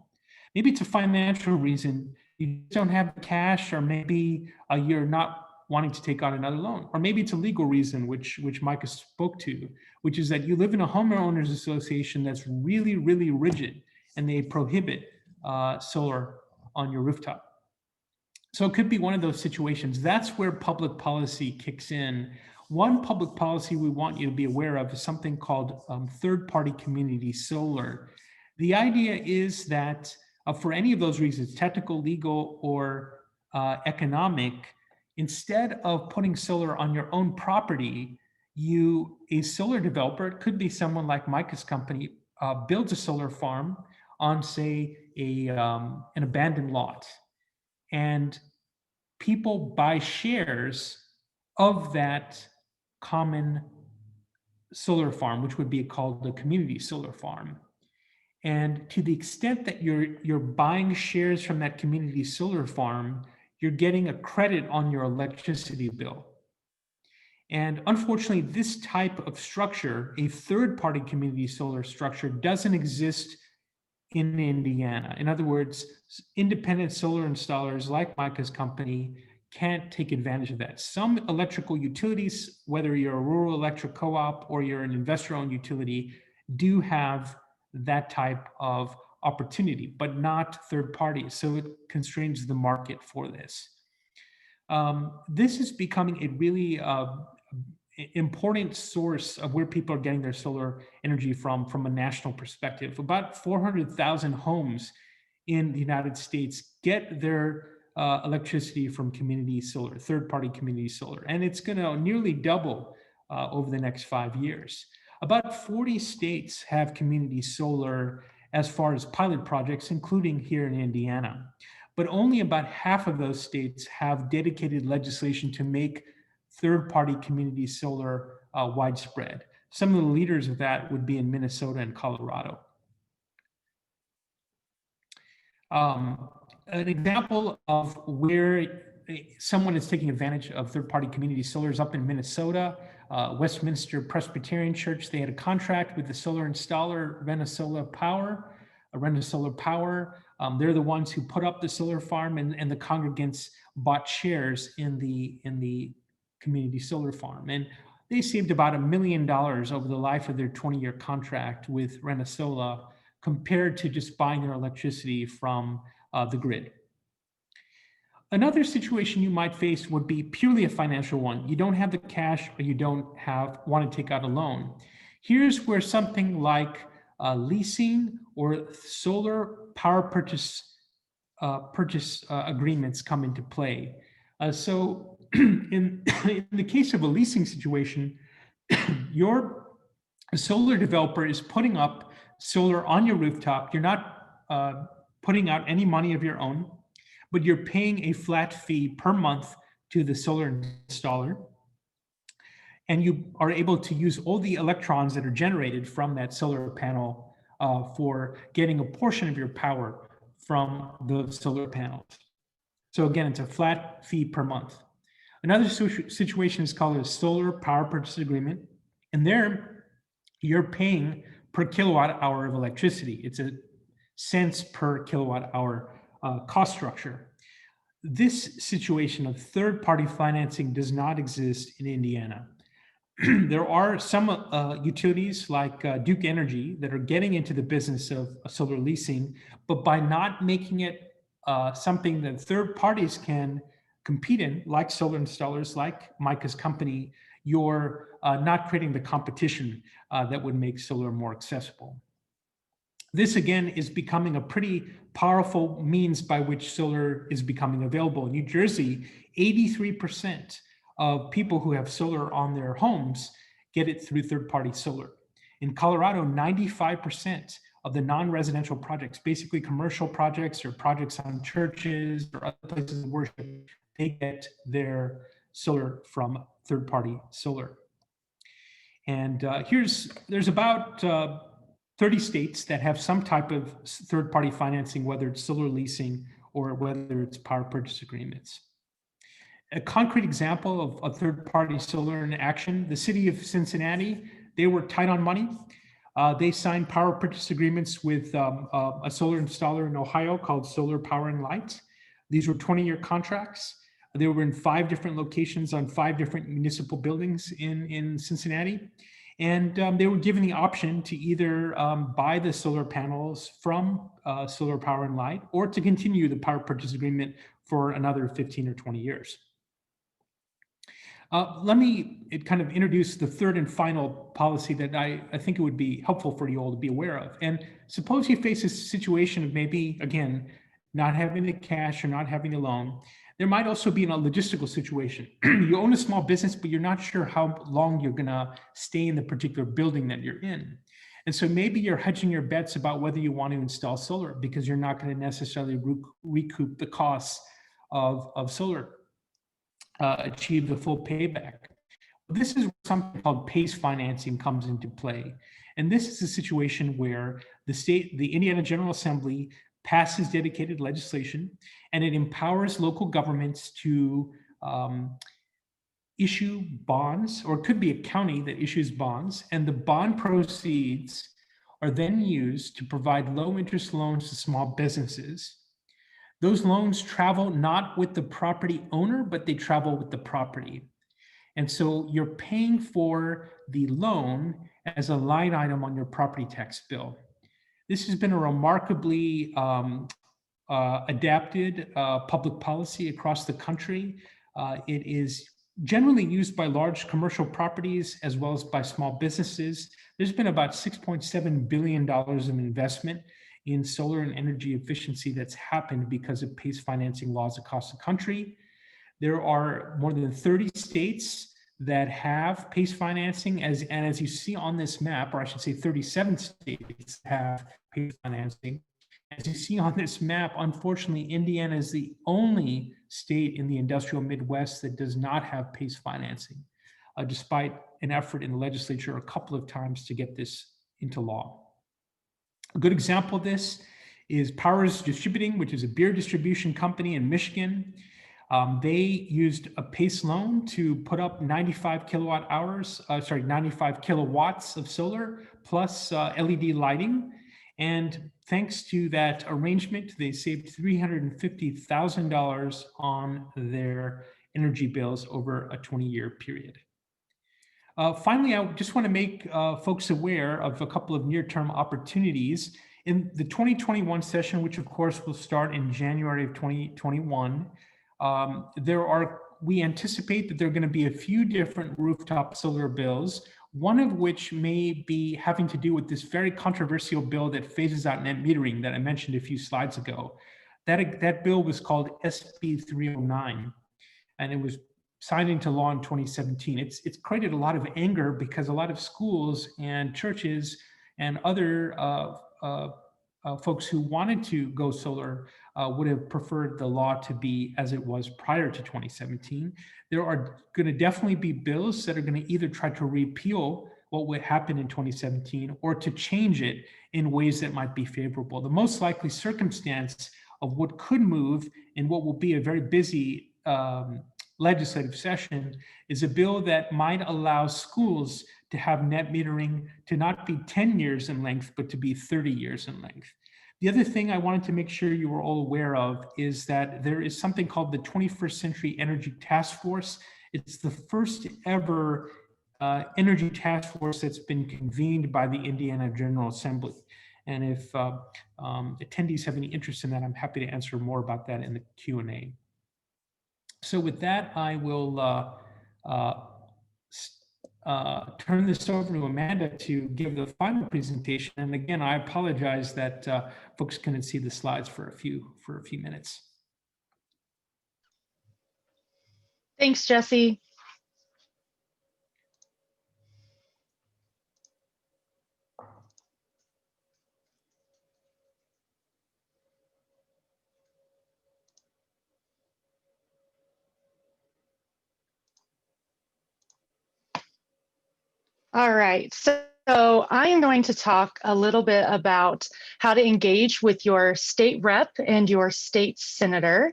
Maybe it's a financial reason. You don't have cash, or maybe you're not wanting to take on another loan. Or maybe it's a legal reason, which Micah spoke to, which is that you live in a homeowners association that's really, really rigid, and they prohibit solar on your rooftop. So it could be one of those situations. That's where public policy kicks in. One public policy we want you to be aware of is something called third-party community solar. The idea is that for any of those reasons, technical, legal, or economic, instead of putting solar on your own property, a solar developer, it could be someone like Micah's company, builds a solar farm on, say, an abandoned lot. And people buy shares of that common solar farm, which would be called the community solar farm. And to the extent that you're buying shares from that community solar farm, you're getting a credit on your electricity bill. And unfortunately, this type of structure, a third-party community solar structure, doesn't exist in Indiana. In other words, independent solar installers like Micah's company can't take advantage of that. Some electrical utilities, whether you're a rural electric co-op or you're an investor-owned utility, do have that type of opportunity, but not third parties. So it constrains the market for this. This is becoming a really important source of where people are getting their solar energy from a national perspective. About 400,000 homes in the United States get their electricity from community solar, third-party community solar, and it's going to nearly double over the next 5 years. About 40 states have community solar as far as pilot projects, including here in Indiana. But only about half of those states have dedicated legislation to make third-party community solar widespread. Some of the leaders of that would be in Minnesota and Colorado. An example of where someone is taking advantage of third-party community solar is up in Minnesota. Westminster Presbyterian Church, they had a contract with the solar installer, Renesola Power. They're the ones who put up the solar farm, and the congregants bought shares in the community solar farm. And they saved about $1 million over the life of their 20-year contract with Renesola, compared to just buying their electricity from the grid. Another situation you might face would be purely a financial one. You don't have the cash, or you don't want to take out a loan. Here's where something like leasing or solar power purchase agreements come into play. So in the case of a leasing situation, your solar developer is putting up solar on your rooftop. You're not putting out any money of your own, but you're paying a flat fee per month to the solar installer. And you are able to use all the electrons that are generated from that solar panel for getting a portion of your power from the solar panels. So again, it's a flat fee per month. Another situation is called a solar power purchase agreement. And there you're paying per kilowatt hour of electricity. It's a cents per kilowatt hour cost structure. This situation of third-party financing does not exist in Indiana. There are some utilities like Duke Energy that are getting into the business of solar leasing, but by not making it something that third parties can compete in, like solar installers, like Micah's company, you're not creating the competition that would make solar more accessible. This, again, is becoming a pretty powerful means by which solar is becoming available. In New Jersey, 83% of people who have solar on their homes get it through third-party solar. In Colorado, 95% of the non-residential projects, basically commercial projects or projects on churches or other places of worship, they get their solar from third-party solar. And there's about 30 states that have some type of third-party financing, whether it's solar leasing or whether it's power purchase agreements. A concrete example of a third-party solar in action, the city of Cincinnati, they were tight on money. They signed power purchase agreements with a solar installer in Ohio called Solar Power and Light. These were 20-year contracts. They were in 5 different locations on 5 different municipal buildings in Cincinnati. And they were given the option to either buy the solar panels from Solar Power and Light, or to continue the power purchase agreement for another 15 or 20 years. Let me kind of introduce the third and final policy that I think it would be helpful for you all to be aware of. And suppose you face a situation of maybe, again, not having the cash or not having the loan. There might also be a logistical situation. You own a small business, but you're not sure how long you're going to stay in the particular building that you're in. And so maybe you're hedging your bets about whether you want to install solar, because you're not going to necessarily recoup the costs of solar, achieve the full payback. This is where something called PACE financing comes into play. And this is a situation where the Indiana General Assembly passes dedicated legislation, and it empowers local governments to issue bonds, or it could be a county that issues bonds, and the bond proceeds are then used to provide low interest loans to small businesses. Those loans travel not with the property owner, but they travel with the property. And so you're paying for the loan as a line item on your property tax bill. This has been a remarkably adapted public policy across the country. It is generally used by large commercial properties as well as by small businesses. There's been about $6.7 billion in investment in solar and energy efficiency that's happened because of PACE financing laws across the country. There are more than 30 states that have PACE financing, and as you see on this map, or I should say 37 states have PACE financing. As you see on this map, unfortunately, Indiana is the only state in the industrial Midwest that does not have PACE financing, despite an effort in the legislature a couple of times to get this into law. A good example of this is Powers Distributing, which is a beer distribution company in Michigan. They used a PACE loan to put up 95 kilowatts of solar plus LED lighting. And thanks to that arrangement, they saved $350,000 on their energy bills over a 20-year period. Finally, I just want to make folks aware of a couple of near-term opportunities. In the 2021 session, which of course will start in January of 2021, we anticipate that there are going to be a few different rooftop solar bills, one of which may be having to do with this very controversial bill that phases out net metering that I mentioned a few slides ago. That bill was called SB 309, and it was signed into law in 2017. It's created a lot of anger because a lot of schools and churches and other folks who wanted to go solar would have preferred the law to be as it was prior to 2017. There are going to definitely be bills that are going to either try to repeal what would happen in 2017 or to change it in ways that might be favorable. The most likely circumstance of what could move in what will be a very busy legislative session is a bill that might allow schools to have net metering to not be 10 years in length, but to be 30 years in length. The other thing I wanted to make sure you were all aware of is that there is something called the 21st Century Energy Task Force. It's the first ever energy task force that's been convened by the Indiana General Assembly. And if attendees have any interest in that, I'm happy to answer more about that in the Q&A. So with that, I will turn this over to Amanda to give the final presentation. And again, I apologize that folks couldn't see the slides for a few minutes. Thanks, Jesse. All right, so I am going to talk a little bit about how to engage with your state rep and your state senator.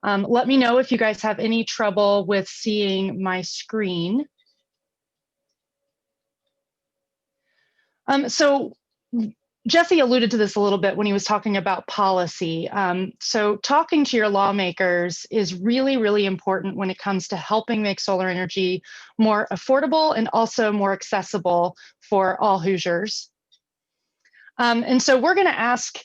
Let me know if you guys have any trouble with seeing my screen. So Jesse alluded to this a little bit when he was talking about policy. So talking to your lawmakers is really, really important when it comes to helping make solar energy more affordable and also more accessible for all Hoosiers. And so we're going to ask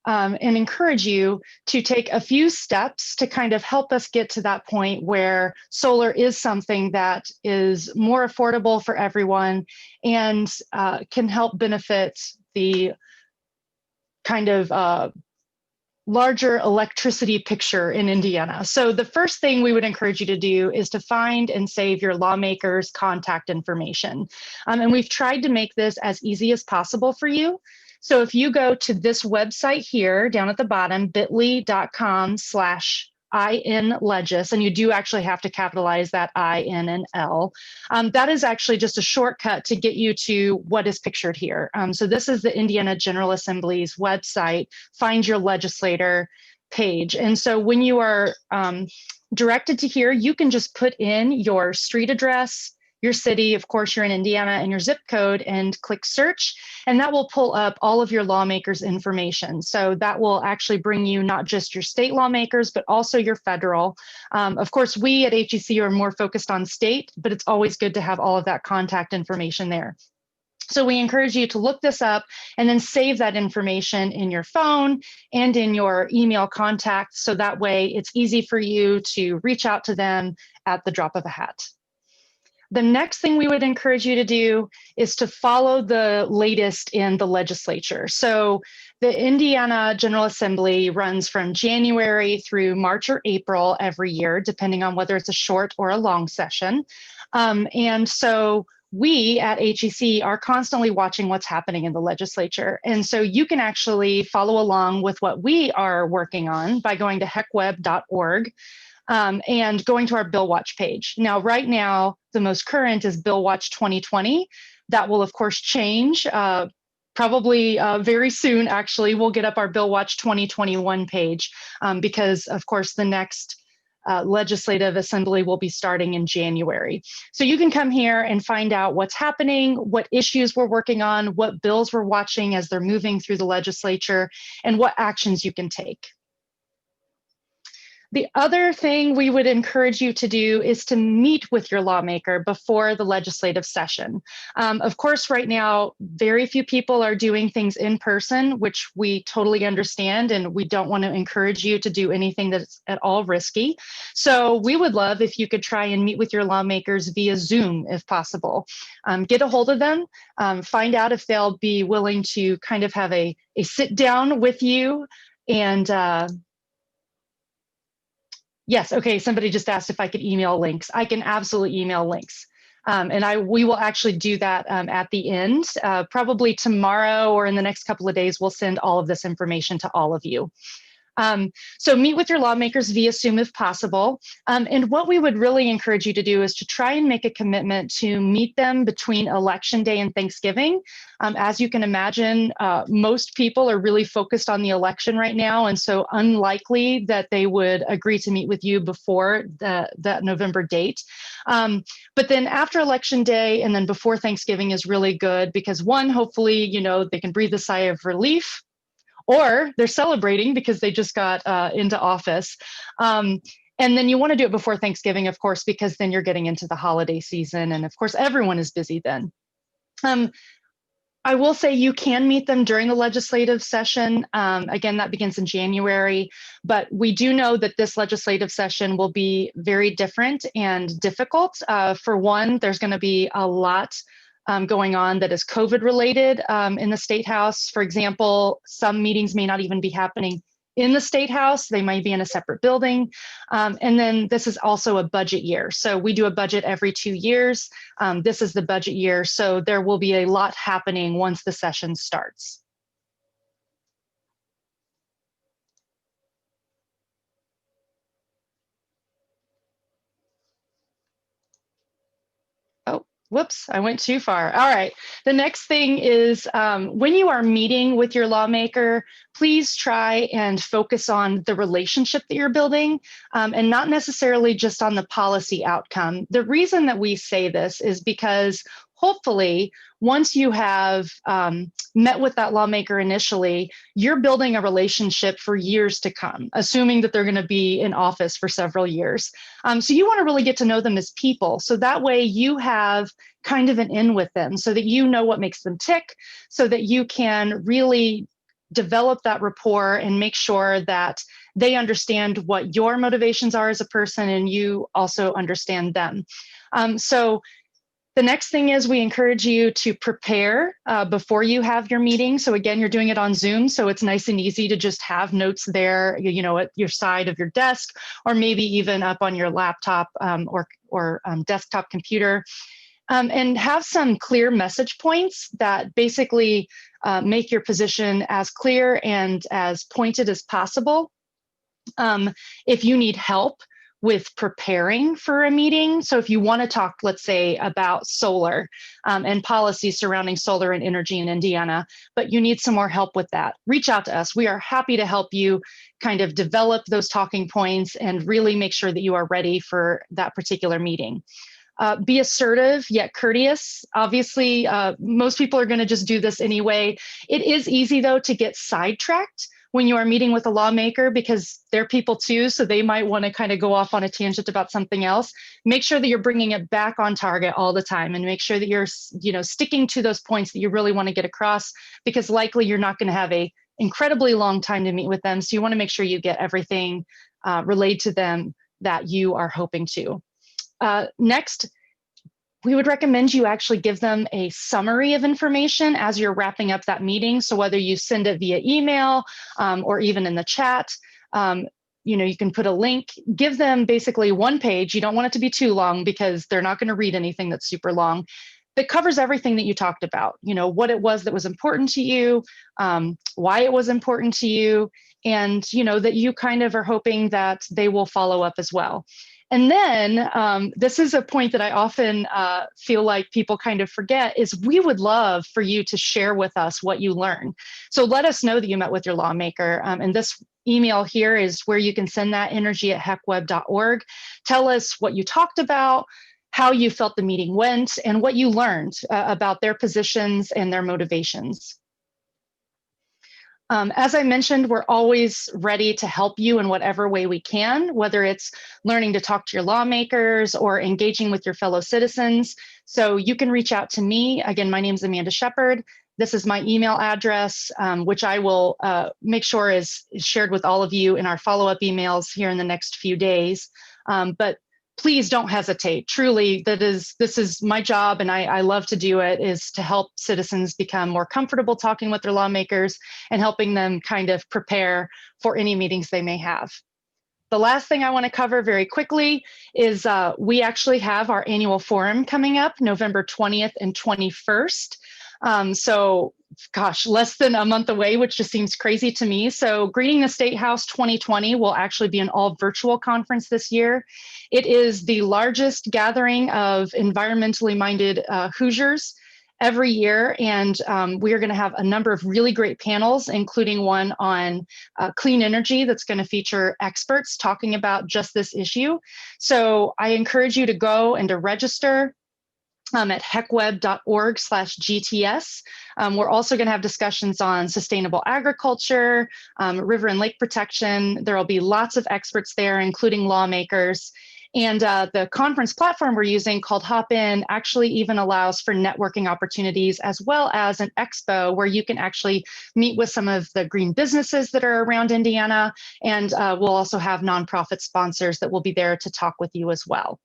and encourage you to take a few steps to kind of help us get to that point where solar is something that is more affordable for everyone and can help benefit the kind of larger electricity picture in Indiana. So the first thing we would encourage you to do is to find and save your lawmakers' contact information. And we've tried to make this as easy as possible for you. So if you go to this website here down at the bottom, bit.ly/INLegis, and you do actually have to capitalize that I, N, and L. That is actually just a shortcut to get you to what is pictured here. So this is the Indiana General Assembly's website, Find Your Legislator page. And so when you are directed to here, you can just put in your street address, your city, of course you're in Indiana, and your zip code, and click search, and that will pull up all of your lawmakers' information. So that will actually bring you not just your state lawmakers, but also your federal. Of course, we at HEC are more focused on state, but it's always good to have all of that contact information there. So we encourage you to look this up and then save that information in your phone and in your email contacts, so that way it's easy for you to reach out to them at the drop of a hat. The next thing we would encourage you to do is to follow the latest in the legislature. So the Indiana General Assembly runs from January through March or April every year, depending on whether it's a short or a long session. And so we at HEC are constantly watching what's happening in the legislature. And so you can actually follow along with what we are working on by going to hecweb.org. And going to our Bill Watch page. Now, right now, the most current is Bill Watch 2020. That will, of course, change. Probably very soon, actually, we'll get up our Bill Watch 2021 page because, of course, the next legislative assembly will be starting in January. So you can come here and find out what's happening, what issues we're working on, what bills we're watching as they're moving through the legislature, and what actions you can take. The other thing we would encourage you to do is to meet with your lawmaker before the legislative session. Of course, right now, very few people are doing things in person, which we totally understand, and we don't want to encourage you to do anything that's at all risky. So we would love if you could try and meet with your lawmakers via Zoom if possible. Get a hold of them, find out if they'll be willing to kind of have a sit down with you and yes, okay, somebody just asked if I could email links. I can absolutely email links. And we will actually do that at the end. Probably tomorrow or in the next couple of days, we'll send all of this information to all of you. So meet with your lawmakers via Zoom if possible. And what we would really encourage you to do is to try and make a commitment to meet them between Election Day and Thanksgiving. As you can imagine, most people are really focused on the election right now, and so unlikely that they would agree to meet with you before that November date. But then after Election Day and then before Thanksgiving is really good because one, hopefully, you know, they can breathe a sigh of relief, or they're celebrating because they just got into office. And then you want to do it before Thanksgiving, of course, because then you're getting into the holiday season. And of course, everyone is busy then. I will say you can meet them during the legislative session. Again, that begins in January, but we do know that this legislative session will be very different and difficult. For one, there's going to be a lot going on that is COVID related in the State House. For example, some meetings may not even be happening in the State House. They might be in a separate building. And then this is also a budget year. So we do a budget every 2 years. This is the budget year. So there will be a lot happening once the session starts. Whoops, I went too far. All right. The next thing is when you are meeting with your lawmaker, please try and focus on the relationship that you're building and not necessarily just on the policy outcome. The reason that we say this is because hopefully, once you have met with that lawmaker initially, you're building a relationship for years to come, assuming that they're going to be in office for several years. So you want to really get to know them as people. So that way you have kind of an in with them so that you know what makes them tick, so that you can really develop that rapport and make sure that they understand what your motivations are as a person and you also understand them. So the next thing is we encourage you to prepare before you have your meeting. So again, you're doing it on Zoom, so it's nice and easy to just have notes there, you know, at your side of your desk, or maybe even up on your laptop or desktop computer. And have some clear message points that basically make your position as clear and as pointed as possible. If you need help with preparing for a meeting. So if you want to talk, let's say, about solar and policy surrounding solar and energy in Indiana, but you need some more help with that, reach out to us. We are happy to help you kind of develop those talking points and really make sure that you are ready for that particular meeting. Be assertive yet courteous. Obviously, most people are going to just do this anyway. It is easy, though, to get sidetracked when you are meeting with a lawmaker because they're people too, so they might want to kind of go off on a tangent about something else. Make sure that you're bringing it back on target all the time and make sure that you're, you know, sticking to those points that you really want to get across, because likely you're not going to have a incredibly long time to meet with them. So you want to make sure you get everything relayed to them that you are hoping to. Next, we would recommend you actually give them a summary of information as you're wrapping up that meeting. So whether you send it via email or even in the chat, you can put a link, give them basically one page. You don't want it to be too long because they're not going to read anything that's super long. That covers everything that you talked about, what it was that was important to you, why it was important to you, and that you kind of are hoping that they will follow up as well. And then this is a point that I often feel like people kind of forget is we would love for you to share with us what you learned. So let us know that you met with your lawmaker. And this email here is where you can send that, energy@hecweb.org. Tell us what you talked about, how you felt the meeting went, and what you learned about their positions and their motivations. As I mentioned, we're always ready to help you in whatever way we can, whether it's learning to talk to your lawmakers or engaging with your fellow citizens. So you can reach out to me. Again, my name is Amanda Shepard. This is my email address, which I will make sure is shared with all of you in our follow-up emails here in the next few days. But please don't hesitate. Truly, this is my job, and I love to do it, is to help citizens become more comfortable talking with their lawmakers and helping them kind of prepare for any meetings they may have. The last thing I want to cover very quickly is we actually have our annual forum coming up November 20th and 21st. So gosh, less than a month away, which just seems crazy to me. So Greening the State House 2020 will actually be an all virtual conference this year. It is the largest gathering of environmentally minded Hoosiers every year. And we are going to have a number of really great panels, including one on clean energy that's going to feature experts talking about just this issue. So I encourage you to go and to register at hecweb.org/GTS. We're also going to have discussions on sustainable agriculture, river and lake protection. There will be lots of experts there, including lawmakers. And the conference platform we're using, called Hopin, actually even allows for networking opportunities, as well as an expo where you can actually meet with some of the green businesses that are around Indiana. And we'll also have nonprofit sponsors that will be there to talk with you as well.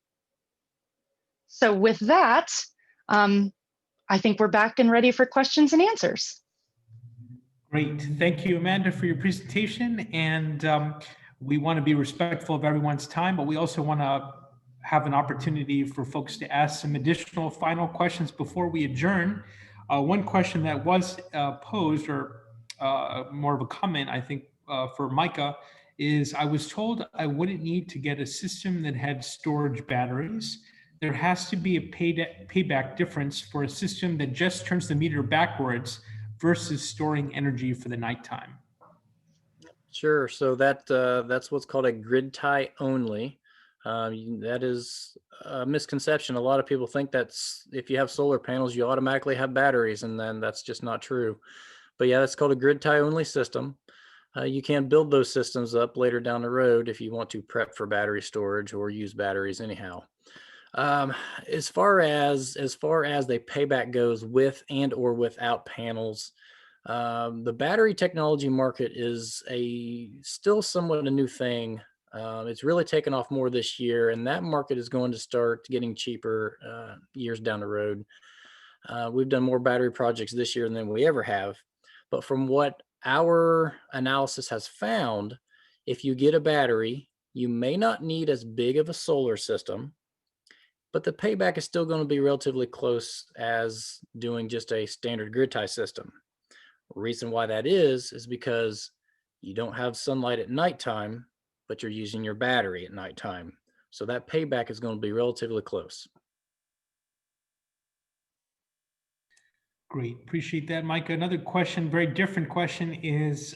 So with that, I think we're back and ready for questions and answers. Great. Thank you, Amanda, for your presentation. And we want to be respectful of everyone's time, but we also want to have an opportunity for folks to ask some additional final questions before we adjourn. One question that was posed, or more of a comment, I think, for Micah, is I was told I wouldn't need to get a system that had storage batteries. There has to be a payback difference for a system that just turns the meter backwards versus storing energy for the nighttime. Sure. So that's what's called a grid tie only. That is a misconception. A lot of people think that's if you have solar panels, you automatically have batteries, and then that's just not true. But yeah, that's called a grid tie only system. You can build those systems up later down the road if you want to prep for battery storage or use batteries anyhow. As far as the payback goes, with and or without panels, the battery technology market is still somewhat a new thing. It's really taken off more this year, and that market is going to start getting cheaper years down the road. We've done more battery projects this year than we ever have, but from what our analysis has found, if you get a battery, you may not need as big of a solar system, but the payback is still going to be relatively close as doing just a standard grid tie system. The reason why that is because you don't have sunlight at nighttime, but you're using your battery at nighttime. So that payback is going to be relatively close. Great, appreciate that, Micah. Another question, very different question, is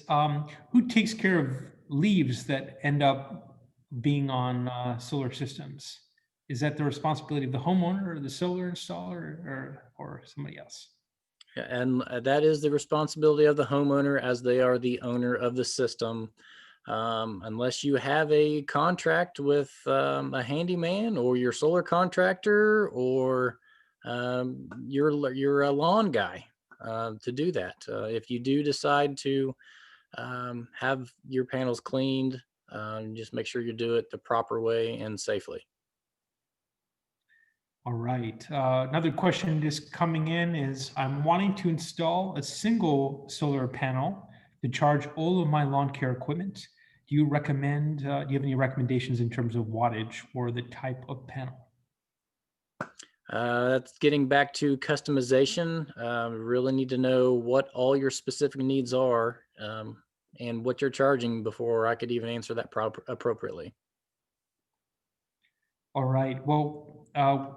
who takes care of leaves that end up being on solar systems? Is that the responsibility of the homeowner or the solar installer or somebody else? And that is the responsibility of the homeowner, as they are the owner of the system. Unless you have a contract with a handyman or your solar contractor or you're a lawn guy to do that. If you do decide to have your panels cleaned, just make sure you do it the proper way and safely. All right. Another question just coming in is, I'm wanting to install a single solar panel to charge all of my lawn care equipment. Do you recommend, do you have any recommendations in terms of wattage or the type of panel? That's getting back to customization. Really need to know what all your specific needs are, and what you're charging before I could even answer that appropriately. All right. Well,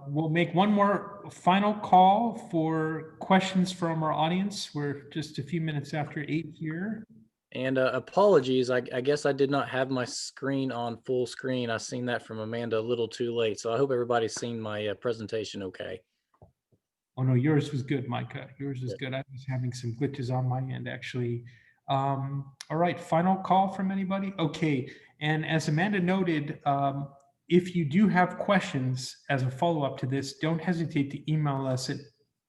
we'll make one more final call for questions from our audience. We're just a few minutes after 8 here. And apologies, I guess I did not have my screen on full screen. I seen that from Amanda a little too late. So I hope everybody's seen my presentation okay. Oh no, yours was good, Micah. Yours was Yeah. good. I was having some glitches on my end, actually. All right, final call from anybody? Okay, and as Amanda noted, if you do have questions as a follow-up to this, don't hesitate to email us at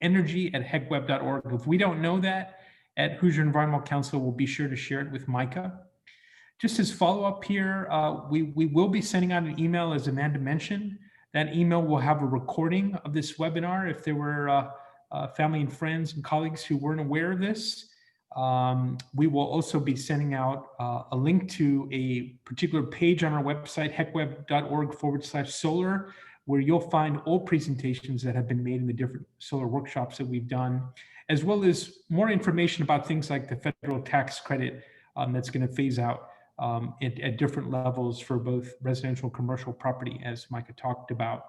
energy@hecweb.org. If we don't know that at Hoosier Environmental Council, we'll be sure to share it with Micah. Just as follow-up here, we will be sending out an email, as Amanda mentioned. That email will have a recording of this webinar if there were family and friends and colleagues who weren't aware of this. We will also be sending out a link to a particular page on our website, hecweb.org/solar, where you'll find all presentations that have been made in the different solar workshops that we've done, as well as more information about things like the federal tax credit that's going to phase out at different levels for both residential and commercial property, as Micah talked about.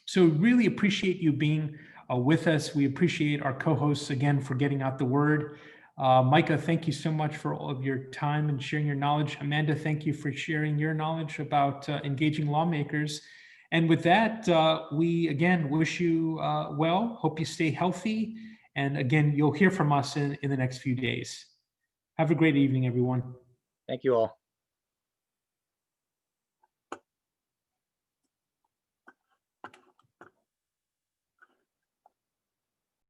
So really appreciate you being with us. We appreciate our co-hosts again for getting out the word. Micah, thank you so much for all of your time and sharing your knowledge. Amanda, thank you for sharing your knowledge about engaging lawmakers. And with that, we again wish you well, hope you stay healthy. And again, you'll hear from us in the next few days. Have a great evening, everyone. Thank you all.